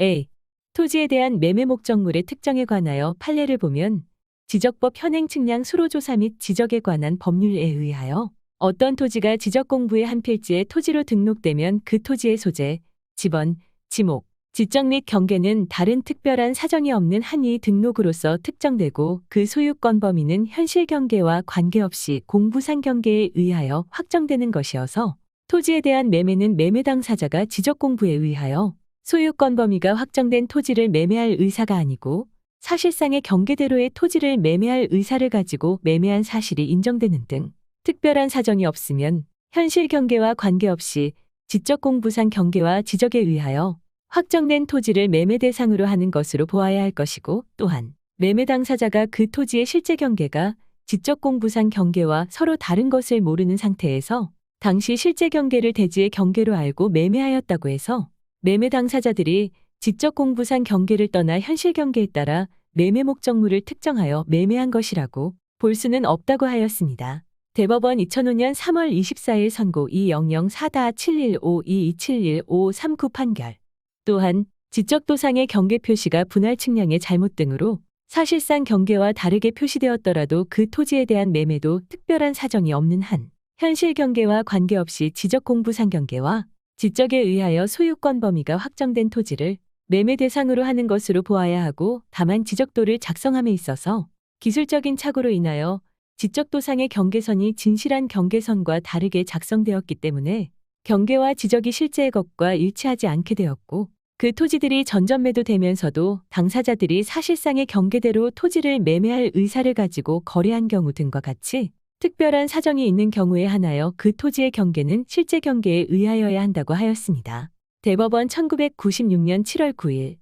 A. 토지에 대한 매매 목적물의 특정에 관하여 판례를 보면 지적법 현행 측량 수로조사 및 지적에 관한 법률에 의하여 어떤 토지가 지적공부의 한 필지에 토지로 등록되면 그 토지의 소재, 지번, 지목, 지적 및 경계는 다른 특별한 사정이 없는 한이 등록으로서 특정되고 그 소유권 범위는 현실 경계와 관계없이 공부상 경계에 의하여 확정되는 것이어서 토지에 대한 매매는 매매 당사자가 지적 공부에 의하여 소유권 범위가 확정된 토지를 매매할 의사가 아니고 사실상의 경계대로의 토지를 매매할 의사를 가지고 매매한 사실이 인정되는 등 특별한 사정이 없으면 현실 경계와 관계없이 지적공부상 경계와 지적에 의하여 확정된 토지를 매매 대상으로 하는 것으로 보아야 할 것이고, 또한 매매 당사자가 그 토지의 실제 경계가 지적공부상 경계와 서로 다른 것을 모르는 상태에서 당시 실제 경계를 대지의 경계로 알고 매매하였다고 해서 매매 당사자들이 지적공부상 경계를 떠나 현실 경계에 따라 매매 목적물을 특정하여 매매한 것이라고 볼 수는 없다고 하였습니다. 대법원 2005년 3월 24일 선고 2004-7152271539 판결. 또한 지적도상의 경계 표시가 분할 측량의 잘못 등으로 사실상 경계와 다르게 표시되었더라도 그 토지에 대한 매매도 특별한 사정이 없는 한 현실 경계와 관계없이 지적공부상 경계와 지적에 의하여 소유권 범위가 확정된 토지를 매매 대상으로 하는 것으로 보아야 하고, 다만 지적도를 작성함에 있어서 기술적인 착오로 인하여 지적도상의 경계선이 진실한 경계선과 다르게 작성되었기 때문에 경계와 지적이 실제의 것과 일치하지 않게 되었고, 그 토지들이 전전매도되면서도 당사자들이 사실상의 경계대로 토지를 매매할 의사를 가지고 거래한 경우 등과 같이 특별한 사정이 있는 경우에 한하여 그 토지의 경계는 실제 경계에 의하여야 한다고 하였습니다. 대법원 1996년 7월 9일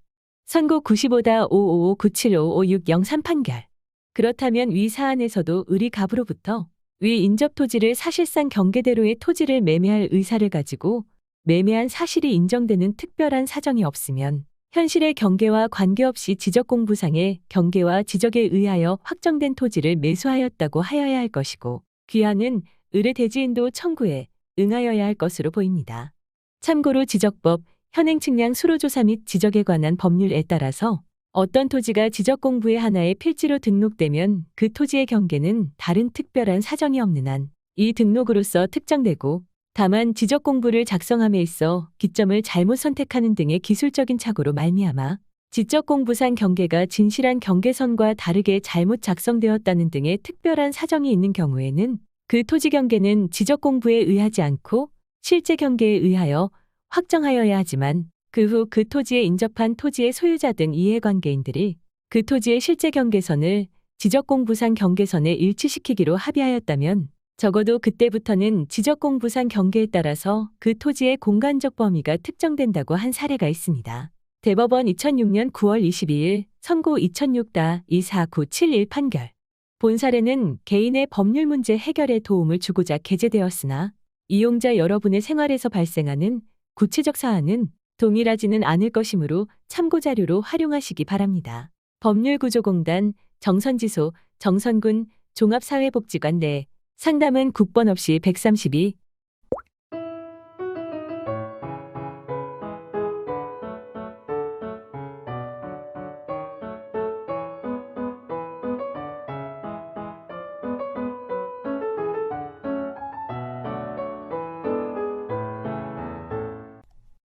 선고 95-555975553 판결. 그렇다면 위 사안에서도 의리갑으로부터 위 인접 토지를 사실상 경계대로의 토지를 매매할 의사를 가지고 매매한 사실이 인정되는 특별한 사정이 없으면 현실의 경계와 관계없이 지적공부상의 경계와 지적에 의하여 확정된 토지를 매수하였다고 하여야 할 것이고, 귀하는 의뢰 대지인도 청구에 응하여야 할 것으로 보입니다. 참고로 지적법, 현행측량 수로조사 및 지적에 관한 법률에 따라서 어떤 토지가 지적공부의 하나의 필지로 등록되면 그 토지의 경계는 다른 특별한 사정이 없는 한 이 등록으로서 특정되고, 다만 지적공부를 작성함에 있어 기점을 잘못 선택하는 등의 기술적인 착오로 말미암아 지적공부상 경계가 진실한 경계선과 다르게 잘못 작성되었다는 등의 특별한 사정이 있는 경우에는 그 토지 경계는 지적공부에 의하지 않고 실제 경계에 의하여 확정하여야 하지만, 그 후 그 토지에 인접한 토지의 소유자 등 이해관계인들이 그 토지의 실제 경계선을 지적공부상 경계선에 일치시키기로 합의하였다면 적어도 그때부터는 지적공부상 경계에 따라서 그 토지의 공간적 범위가 특정된다고 한 사례가 있습니다. 대법원 2006년 9월 22일 선고 2006-24971 판결. 본 사례는 개인의 법률 문제 해결에 도움을 주고자 게재되었으나 이용자 여러분의 생활에서 발생하는 구체적 사안은 동일하지는 않을 것이므로 참고자료로 활용하시기 바랍니다. 법률구조공단 정선지소 정선군 종합사회복지관 내 상담은 국번 없이 132.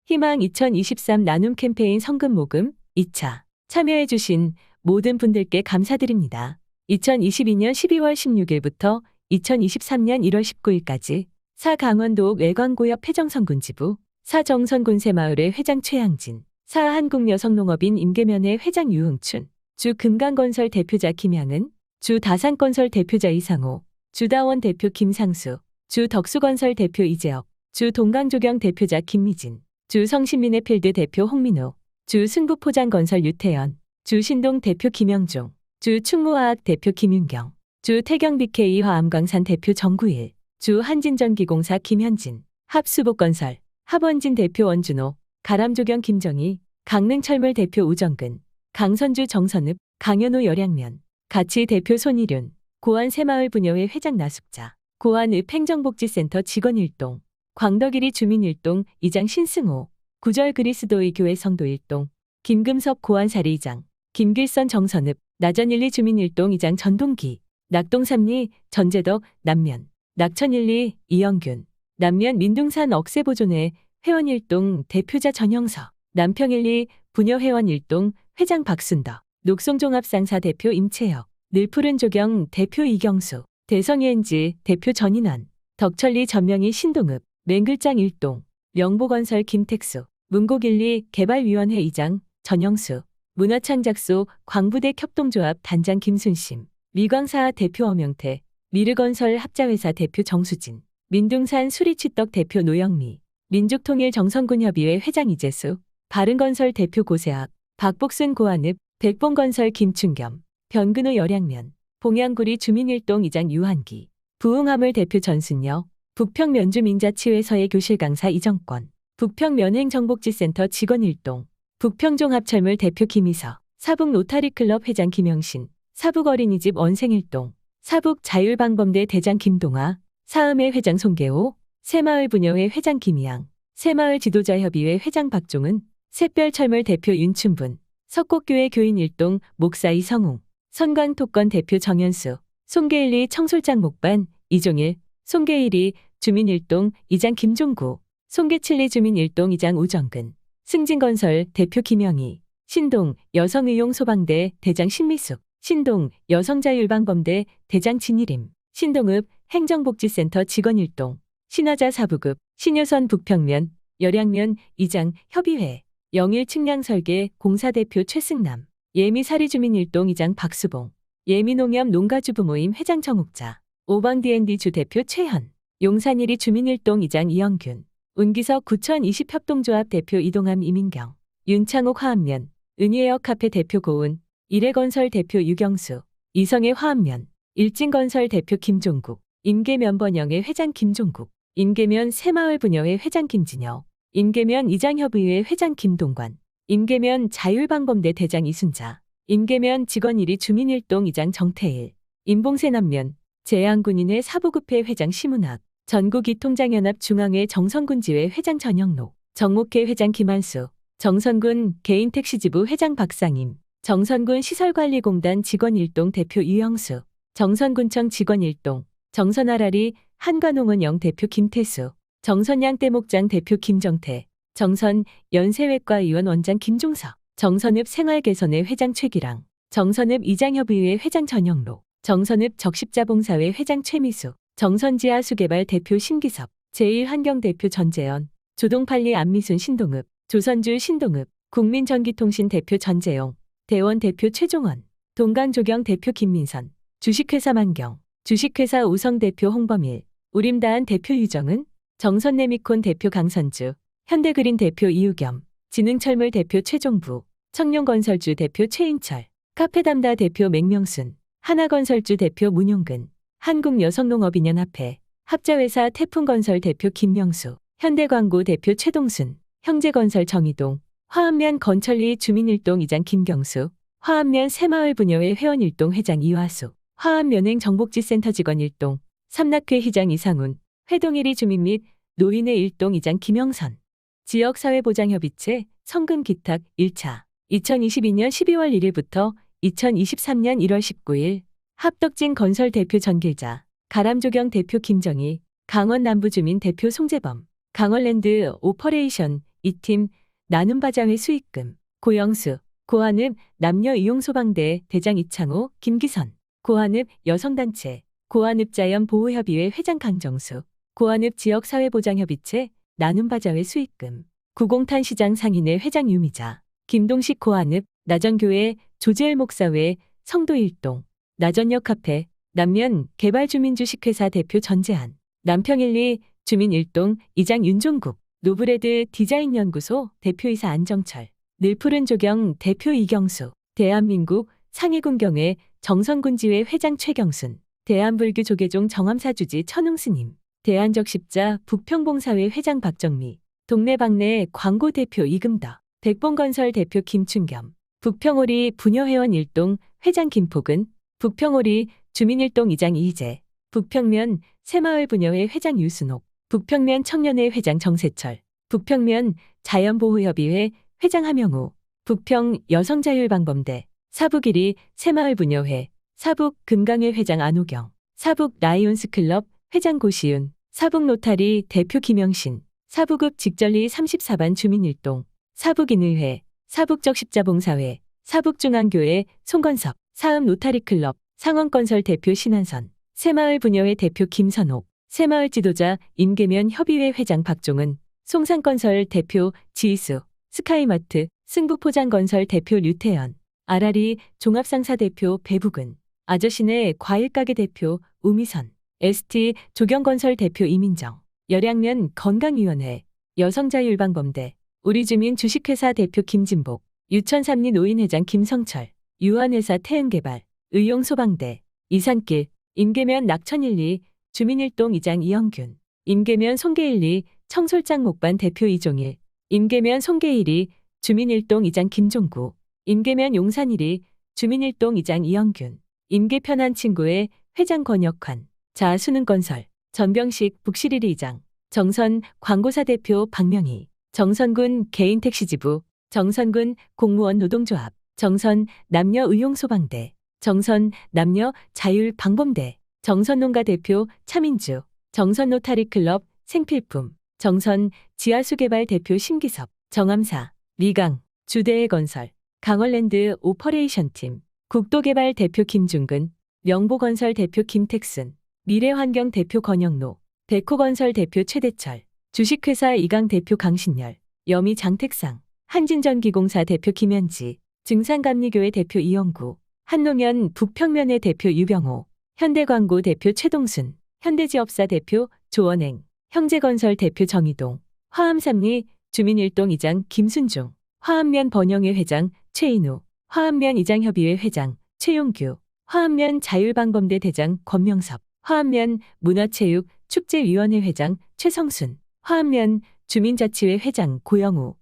희망 2023 나눔 캠페인 성금 모금 2차 참여해주신 모든 분들께 감사드립니다. 2022년 12월 16일부터 2023년 1월 19일까지 사 강원도 외광구역 회정선군지부, 사 정선군세마을의 회장 최양진, 사 한국여성농업인 임계면의 회장 유흥춘, 주 금강건설 대표자 김향은, 주 다산건설 대표자 이상호, 주다원 대표 김상수, 주 덕수건설 대표 이재혁, 주 동강조경 대표자 김미진, 주 성신민의필드 대표 홍민호, 주 승부포장건설 유태연, 주 신동 대표 김영중, 주 충무화학 대표 김윤경, 주 태경BK 화암광산 대표 정구일, 주 한진전기공사 김현진, 합수복건설, 합원진 대표 원준호, 가람조경 김정희, 강릉철물 대표 우정근, 강선주 정선읍, 강현우 열양면, 가치 대표 손일윤, 고안새마을 부녀회 회장 나숙자, 고안읍 행정복지센터 직원 일동, 광덕일이 주민 일동 이장 신승호, 구절 그리스도의 교회 성도 일동, 김금섭 고안사리 이장, 김길선 정선읍, 나전1리 주민 일동 이장 전동기, 낙동삼리 전재덕 남면, 낙천1리 이영균, 남면 민둥산 억새보존회 회원 일동 대표자 전형서, 남평1리 부녀회원 일동 회장 박순덕, 녹송종합상사 대표 임채혁, 늘푸른 조경 대표 이경수, 대성ENG 대표 전인환, 덕천리 전명희 신동읍, 맹글장 일동, 명보건설 김택수, 문곡일리 개발위원회 이장 전영수, 문화창작소 광부대 협동조합 단장 김순심, 미광사 대표 엄영태, 미르건설 합자회사 대표 정수진, 민둥산 수리치떡 대표 노영미, 민족통일정선군협의회 회장 이재수, 바른건설 대표 고세학, 박복순 고한읍, 백봉건설 김춘겸, 변근호 열양면, 봉양구리 주민일동 이장 유한기, 부흥화물 대표 전순여, 북평면주민자치회 교실 강사 이정권, 북평면행정복지센터 직원 일동, 북평종합철물 대표 김희서, 사북로타리클럽 회장 김영신, 사북어린이집 원생일동, 사북자율방범대 대장 김동아, 사음회 회장 송계호, 새마을부녀회 회장 김희양, 새마을지도자협의회 회장 박종은, 샛별철물 대표 윤춘분, 석곡교회 교인 일동 목사 이성웅, 선광토건 대표 정현수, 송계일리 청솔장 목반 이종일, 송계일이 주민일동 이장 김종구, 송계칠리 주민일동 이장 우정근, 승진건설 대표 김영희, 신동 여성의용소방대 대장 신미숙, 신동 여성자율방범대 대장 진일임, 신동읍 행정복지센터 직원일동, 신화자 사부급, 신효선 북평면, 열양면 이장 협의회, 영일 측량설계 공사대표 최승남, 예미사리주민일동 이장 박수봉, 예미농협 농가주부 모임 회장 정욱자, 오방 D&D 주대표 최현, 용산일이 주민일동 이장 이영균, 운기석 구천 20협동조합 대표 이동함 이민경, 윤창옥 화합면, 은희에어 카페 대표 고은, 이래건설 대표 유경수, 이성애 화합면, 일진건설 대표 김종국, 임계면번영회 회장 김종국, 임계면 새마을부녀회 회장 김진여, 임계면 이장협의회 회장 김동관, 임계면 자율방범대 대장 이순자, 임계면 직원일이 주민일동 이장 정태일, 임봉세남면, 제양군인회 사부급회 회장 심은학, 전국이통장연합 중앙회 정선군지회 회장 전영록, 정목회 회장 김한수, 정선군 개인택시지부 회장 박상임, 정선군 시설관리공단 직원일동 대표 유영수, 정선군청 직원일동, 정선아라리 한관홍은영 대표 김태수, 정선양떼목장 대표 김정태, 정선 연세외과 의원 원장 김종석, 정선읍 생활개선회 회장 최기랑, 정선읍 이장협의회 회장 전영록, 정선읍 적십자봉사회 회장 최미수, 정선지하수개발 대표 신기섭, 제1환경 대표 전재현, 조동팔리 안미순 신동읍, 조선주 신동읍, 국민전기통신 대표 전재용, 대원 대표 최종원, 동강조경 대표 김민선, 주식회사 만경, 주식회사 우성 대표 홍범일, 우림다한 대표 유정은, 정선네미콘 대표 강선주, 현대그린 대표 이우겸, 진흥철물 대표 최종부, 청룡건설주 대표 최인철, 카페담다 대표 맹명순, 하나건설주 대표 문용근, 한국여성농업인연합회, 합자회사 태풍건설 대표 김명수, 현대광고 대표 최동순, 형제건설 정희동, 화암면 건철리 주민일동 이장 김경수, 화암면 새마을부녀회 회원일동 회장 이화수, 화암면행 정복지센터 직원 일동, 삼락회 회장 이상훈, 회동일이 주민 및 노인회 일동 이장 김영선, 지역사회보장협의체 성금기탁 1차 2022년 12월 1일부터 2023년 1월 19일 합덕진 건설 대표 전길자, 가람조경 대표 김정희, 강원남부주민 대표 송재범, 강원랜드 오퍼레이션 2팀 나눔바자회 수익금, 고영수, 고한읍 남녀이용소방대 대장 이창호, 김기선, 고한읍 여성단체, 고한읍자연 보호협의회 회장 강정수, 고한읍 지역사회보장협의체 나눔바자회 수익금, 구공탄시장 상인회 회장 유미자, 김동식 고한읍 나전교회 조재일 목사회 성도일동, 나전역 카페, 남면 개발주민주식회사 대표 전재한, 남평일리 주민일동 이장 윤종국, 노브레드 디자인연구소 대표이사 안정철, 늘푸른 조경 대표 이경수, 대한민국 상해군경회 정선군지회 회장 최경순, 대한불교 조계종 정암사주지 천웅스님, 대한적십자 북평봉사회 회장 박정미, 동네방네 광고 대표 이금덕, 백봉건설 대표 김춘겸, 북평오리 부녀회원 일동 회장 김폭은, 북평오리 주민일동 이장 이희재, 북평면 새마을부녀회 회장 유순옥, 북평면 청년회 회장 정세철, 북평면 자연보호협의회 회장 하명우, 북평 여성자율방범대, 사북일이 새마을부녀회, 사북 금강회 회장 안호경, 사북 라이온스클럽 회장 고시윤, 사북로타리 대표 김영신, 사북읍 직전리 34반 주민일동, 사북인의회, 사북적십자봉사회, 사북중앙교회 송건석, 사읍 로타리클럽, 상원건설 대표 신한선, 새마을부녀회 대표 김선옥, 새마을지도자 임계면 협의회 회장 박종은, 송산건설 대표 지희수, 스카이마트, 승부포장건설 대표 류태연, 아라리 종합상사 대표 배북은, 아저씨네 과일가게 대표 우미선, ST 조경건설 대표 이민정, 열양면 건강위원회, 여성자율방범대, 우리주민 주식회사 대표 김진복, 유천삼리 노인회장 김성철, 유한회사 태흥개발, 의용소방대, 이산길, 임계면 낙천1리, 주민일동 이장 이영균, 임계면 송계1리, 청솔장 목반 대표 이종일, 임계면 송계1리, 주민일동 이장 김종구, 임계면 용산1리, 주민일동 이장 이영균, 임계편한 친구의 회장 권혁환, 자수능건설, 전병식 북실1리 이장, 정선 광고사 대표 박명희, 정선군 개인택시지부, 정선군 공무원 노동조합, 정선 남녀의용소방대, 정선 남녀자율방범대, 정선농가 대표 차민주, 정선 로타리클럽 생필품, 정선 지하수개발 대표 심기섭, 정암사, 리강, 주대해건설, 강원랜드 오퍼레이션팀, 국도개발 대표 김중근, 명보건설 대표 김택순, 미래환경 대표 권영로, 백호건설 대표 최대철, 주식회사 이강 대표 강신열, 여미 장택상, 한진전기공사 대표 김현지, 증산감리교회 대표 이영구, 한노면 북평면의 대표 유병호, 현대광고 대표 최동순, 현대지업사 대표 조원행, 형제건설 대표 정희동, 화암삼리 주민일동 이장 김순중, 화암면 번영회 회장 최인우, 화암면 이장협의회 회장 최용규, 화암면 자율방범대 대장 권명섭, 화암면 문화체육 축제위원회 회장 최성순, 화암면 주민자치회 회장 고영우.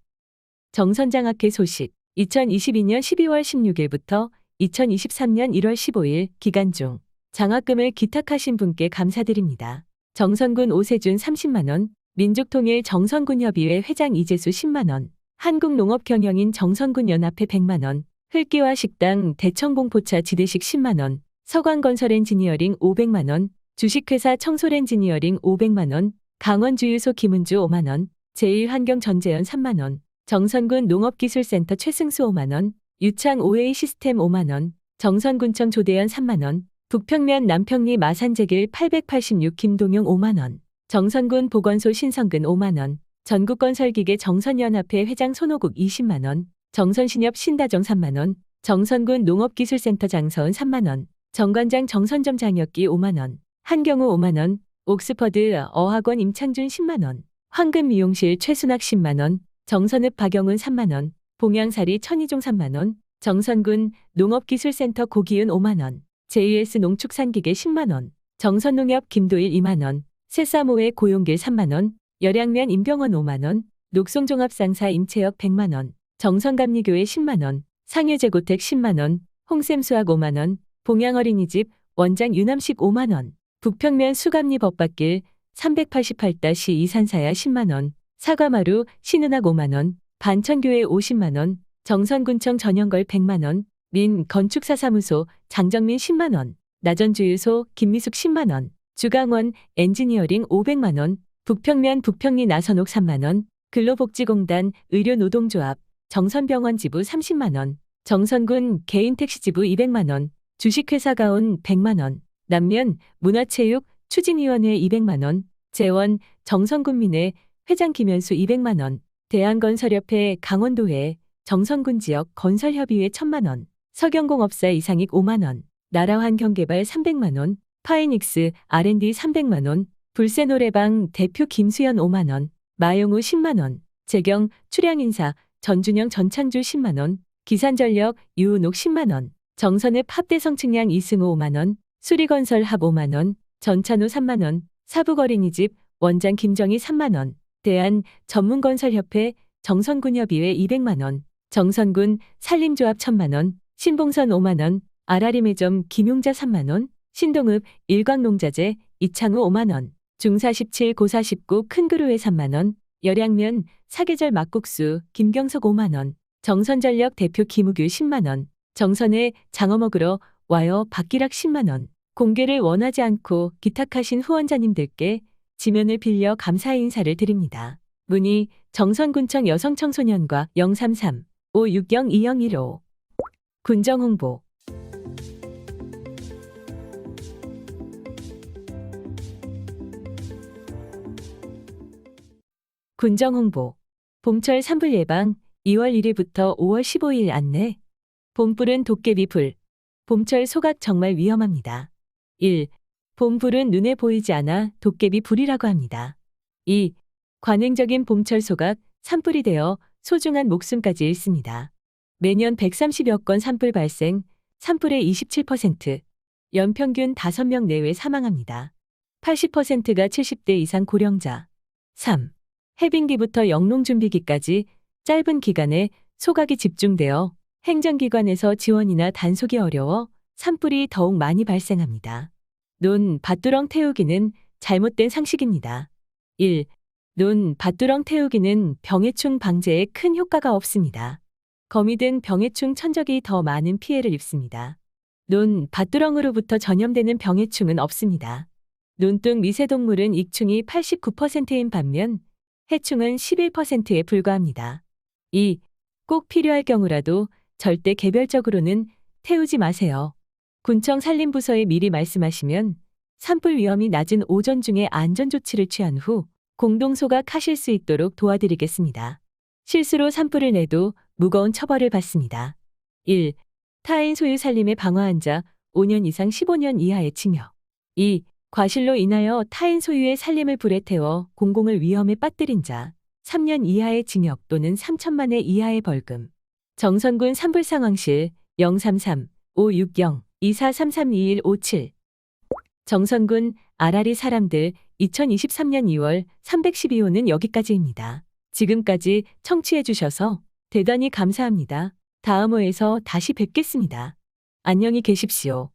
정선장학회 소식. 2022년 12월 16일부터 2023년 1월 15일 기간 중 장학금을 기탁하신 분께 감사드립니다. 정선군 오세준 30만원, 민족통일 정선군협의회 회장 이재수 10만원, 한국농업경영인 정선군연합회 100만원, 흙기와 식당 대청봉포차 지대식 10만원, 서광건설엔지니어링 500만원, 주식회사 청솔엔지니어링 500만원, 강원주유소 김은주 5만원, 제1환경전재현 3만원, 정선군 농업기술센터 최승수 5만원, 유창 OA 시스템 5만원, 정선군청 조대현 3만원, 북평면 남평리 마산제길 886 김동용 5만원, 정선군 보건소 신성근 5만원, 전국건설기계 정선연합회 회장 손호국 20만원, 정선신협 신다정 3만원, 정선군 농업기술센터 장서은 3만원, 정관장 정선점 장혁기 5만원, 한경우 5만원, 옥스퍼드 어학원 임창준 10만원, 황금미용실 최순학 10만원, 정선읍 박영훈 3만원, 봉양사리 천희종 3만원, 정선군 농업기술센터 고기은 5만원, JS 농축산기계 10만원, 정선농협 김도일 2만원, 새사모회 고용길 3만원, 열양면 임병원 5만원, 녹송종합상사 임채혁 100만원, 정선감리교회 10만원, 상해제고택 10만원, 홍샘수학 5만원, 봉양어린이집 원장 유남식 5만원, 북평면 수감리 법밭길 388-2 이산사야 10만원, 사과마루 신은학 5만원, 반천교회 50만원, 정선군청 전영걸 100만원, 민 건축사사무소 장정민 10만원, 나전주유소 김미숙 10만원, 주강원 엔지니어링 500만원, 북평면 북평리 나선옥 3만원, 근로복지공단 의료노동조합 정선병원 지부 30만원, 정선군 개인택시지부 200만원, 주식회사 가온 100만원, 남면 문화체육 추진위원회 200만원, 재원 정선군민회 회장 김현수 200만원, 대한건설협회 강원도회 정선군 지역 건설협의회 1000만원, 석영공업사 이상익 5만원, 나라환경개발 300만원, 파이닉스 R&D 300만원, 불새노래방 대표 김수연 5만원, 마용우 10만원, 재경 출양인사 전준영 전창주 10만원, 기산전력 유은옥 10만원, 정선읍 합대성층량 이승호 5만원, 수리건설 합 5만원, 전찬우 3만원, 사북어린이집 원장 김정희 3만원, 대한 전문건설협회 정선군협의회 200만원, 정선군 산림조합 1000만원, 신봉선 5만원, 아라리 매점 김용자 3만원, 신동읍 일광농자재 이창우 5만원, 중47 고사19 큰그루회 3만원, 열양면 사계절 막국수 김경석 5만원, 정선전력 대표 김우규 10만원, 정선에 장어 먹으러 와요 박기락 10만원, 공개를 원하지 않고 기탁하신 후원자님들께 지면을 빌려 감사의 인사를 드립니다. 문의 정선군청 여성청소년과 033-560-2015 군정홍보. 군정홍보. 봄철 산불 예방 2월 1일부터 5월 15일 안내. 봄불은 도깨비 불. 봄철 소각 정말 위험합니다. 1. 봄불은 눈에 보이지 않아 도깨비 불이라고 합니다. 2. 관행적인 봄철 소각, 산불이 되어 소중한 목숨까지 잃습니다. 매년 130여 건 산불 발생, 산불의 27%, 연평균 5명 내외 사망합니다. 80%가 70대 이상 고령자. 3. 해빙기부터 영농준비기까지 짧은 기간에 소각이 집중되어 행정기관에서 지원이나 단속이 어려워 산불이 더욱 많이 발생합니다. 논, 밭두렁 태우기는 잘못된 상식입니다. 1. 논, 밭두렁 태우기는 병해충 방제에 큰 효과가 없습니다. 거미 등 병해충 천적이 더 많은 피해를 입습니다. 논, 밭두렁으로부터 전염되는 병해충은 없습니다. 논둥 미세동물은 익충이 89%인 반면 해충은 11%에 불과합니다. 2. 꼭 필요할 경우라도 절대 개별적으로는 태우지 마세요. 군청 산림부서에 미리 말씀하시면 산불 위험이 낮은 오전 중에 안전조치를 취한 후 공동소각하실 수 있도록 도와드리겠습니다. 실수로 산불을 내도 무거운 처벌을 받습니다. 1. 타인 소유 산림에 방화한 자 5년 이상 15년 이하의 징역. 2. 과실로 인하여 타인 소유의 산림을 불에 태워 공공을 위험에 빠뜨린 자 3년 이하의 징역 또는 3천만 원 이하의 벌금. 정선군 산불상황실 033-560-24332157. 정선군 아라리 사람들 2023년 2월 312호는 여기까지입니다. 지금까지 청취해 주셔서 대단히 감사합니다. 다음 호에서 다시 뵙겠습니다. 안녕히 계십시오.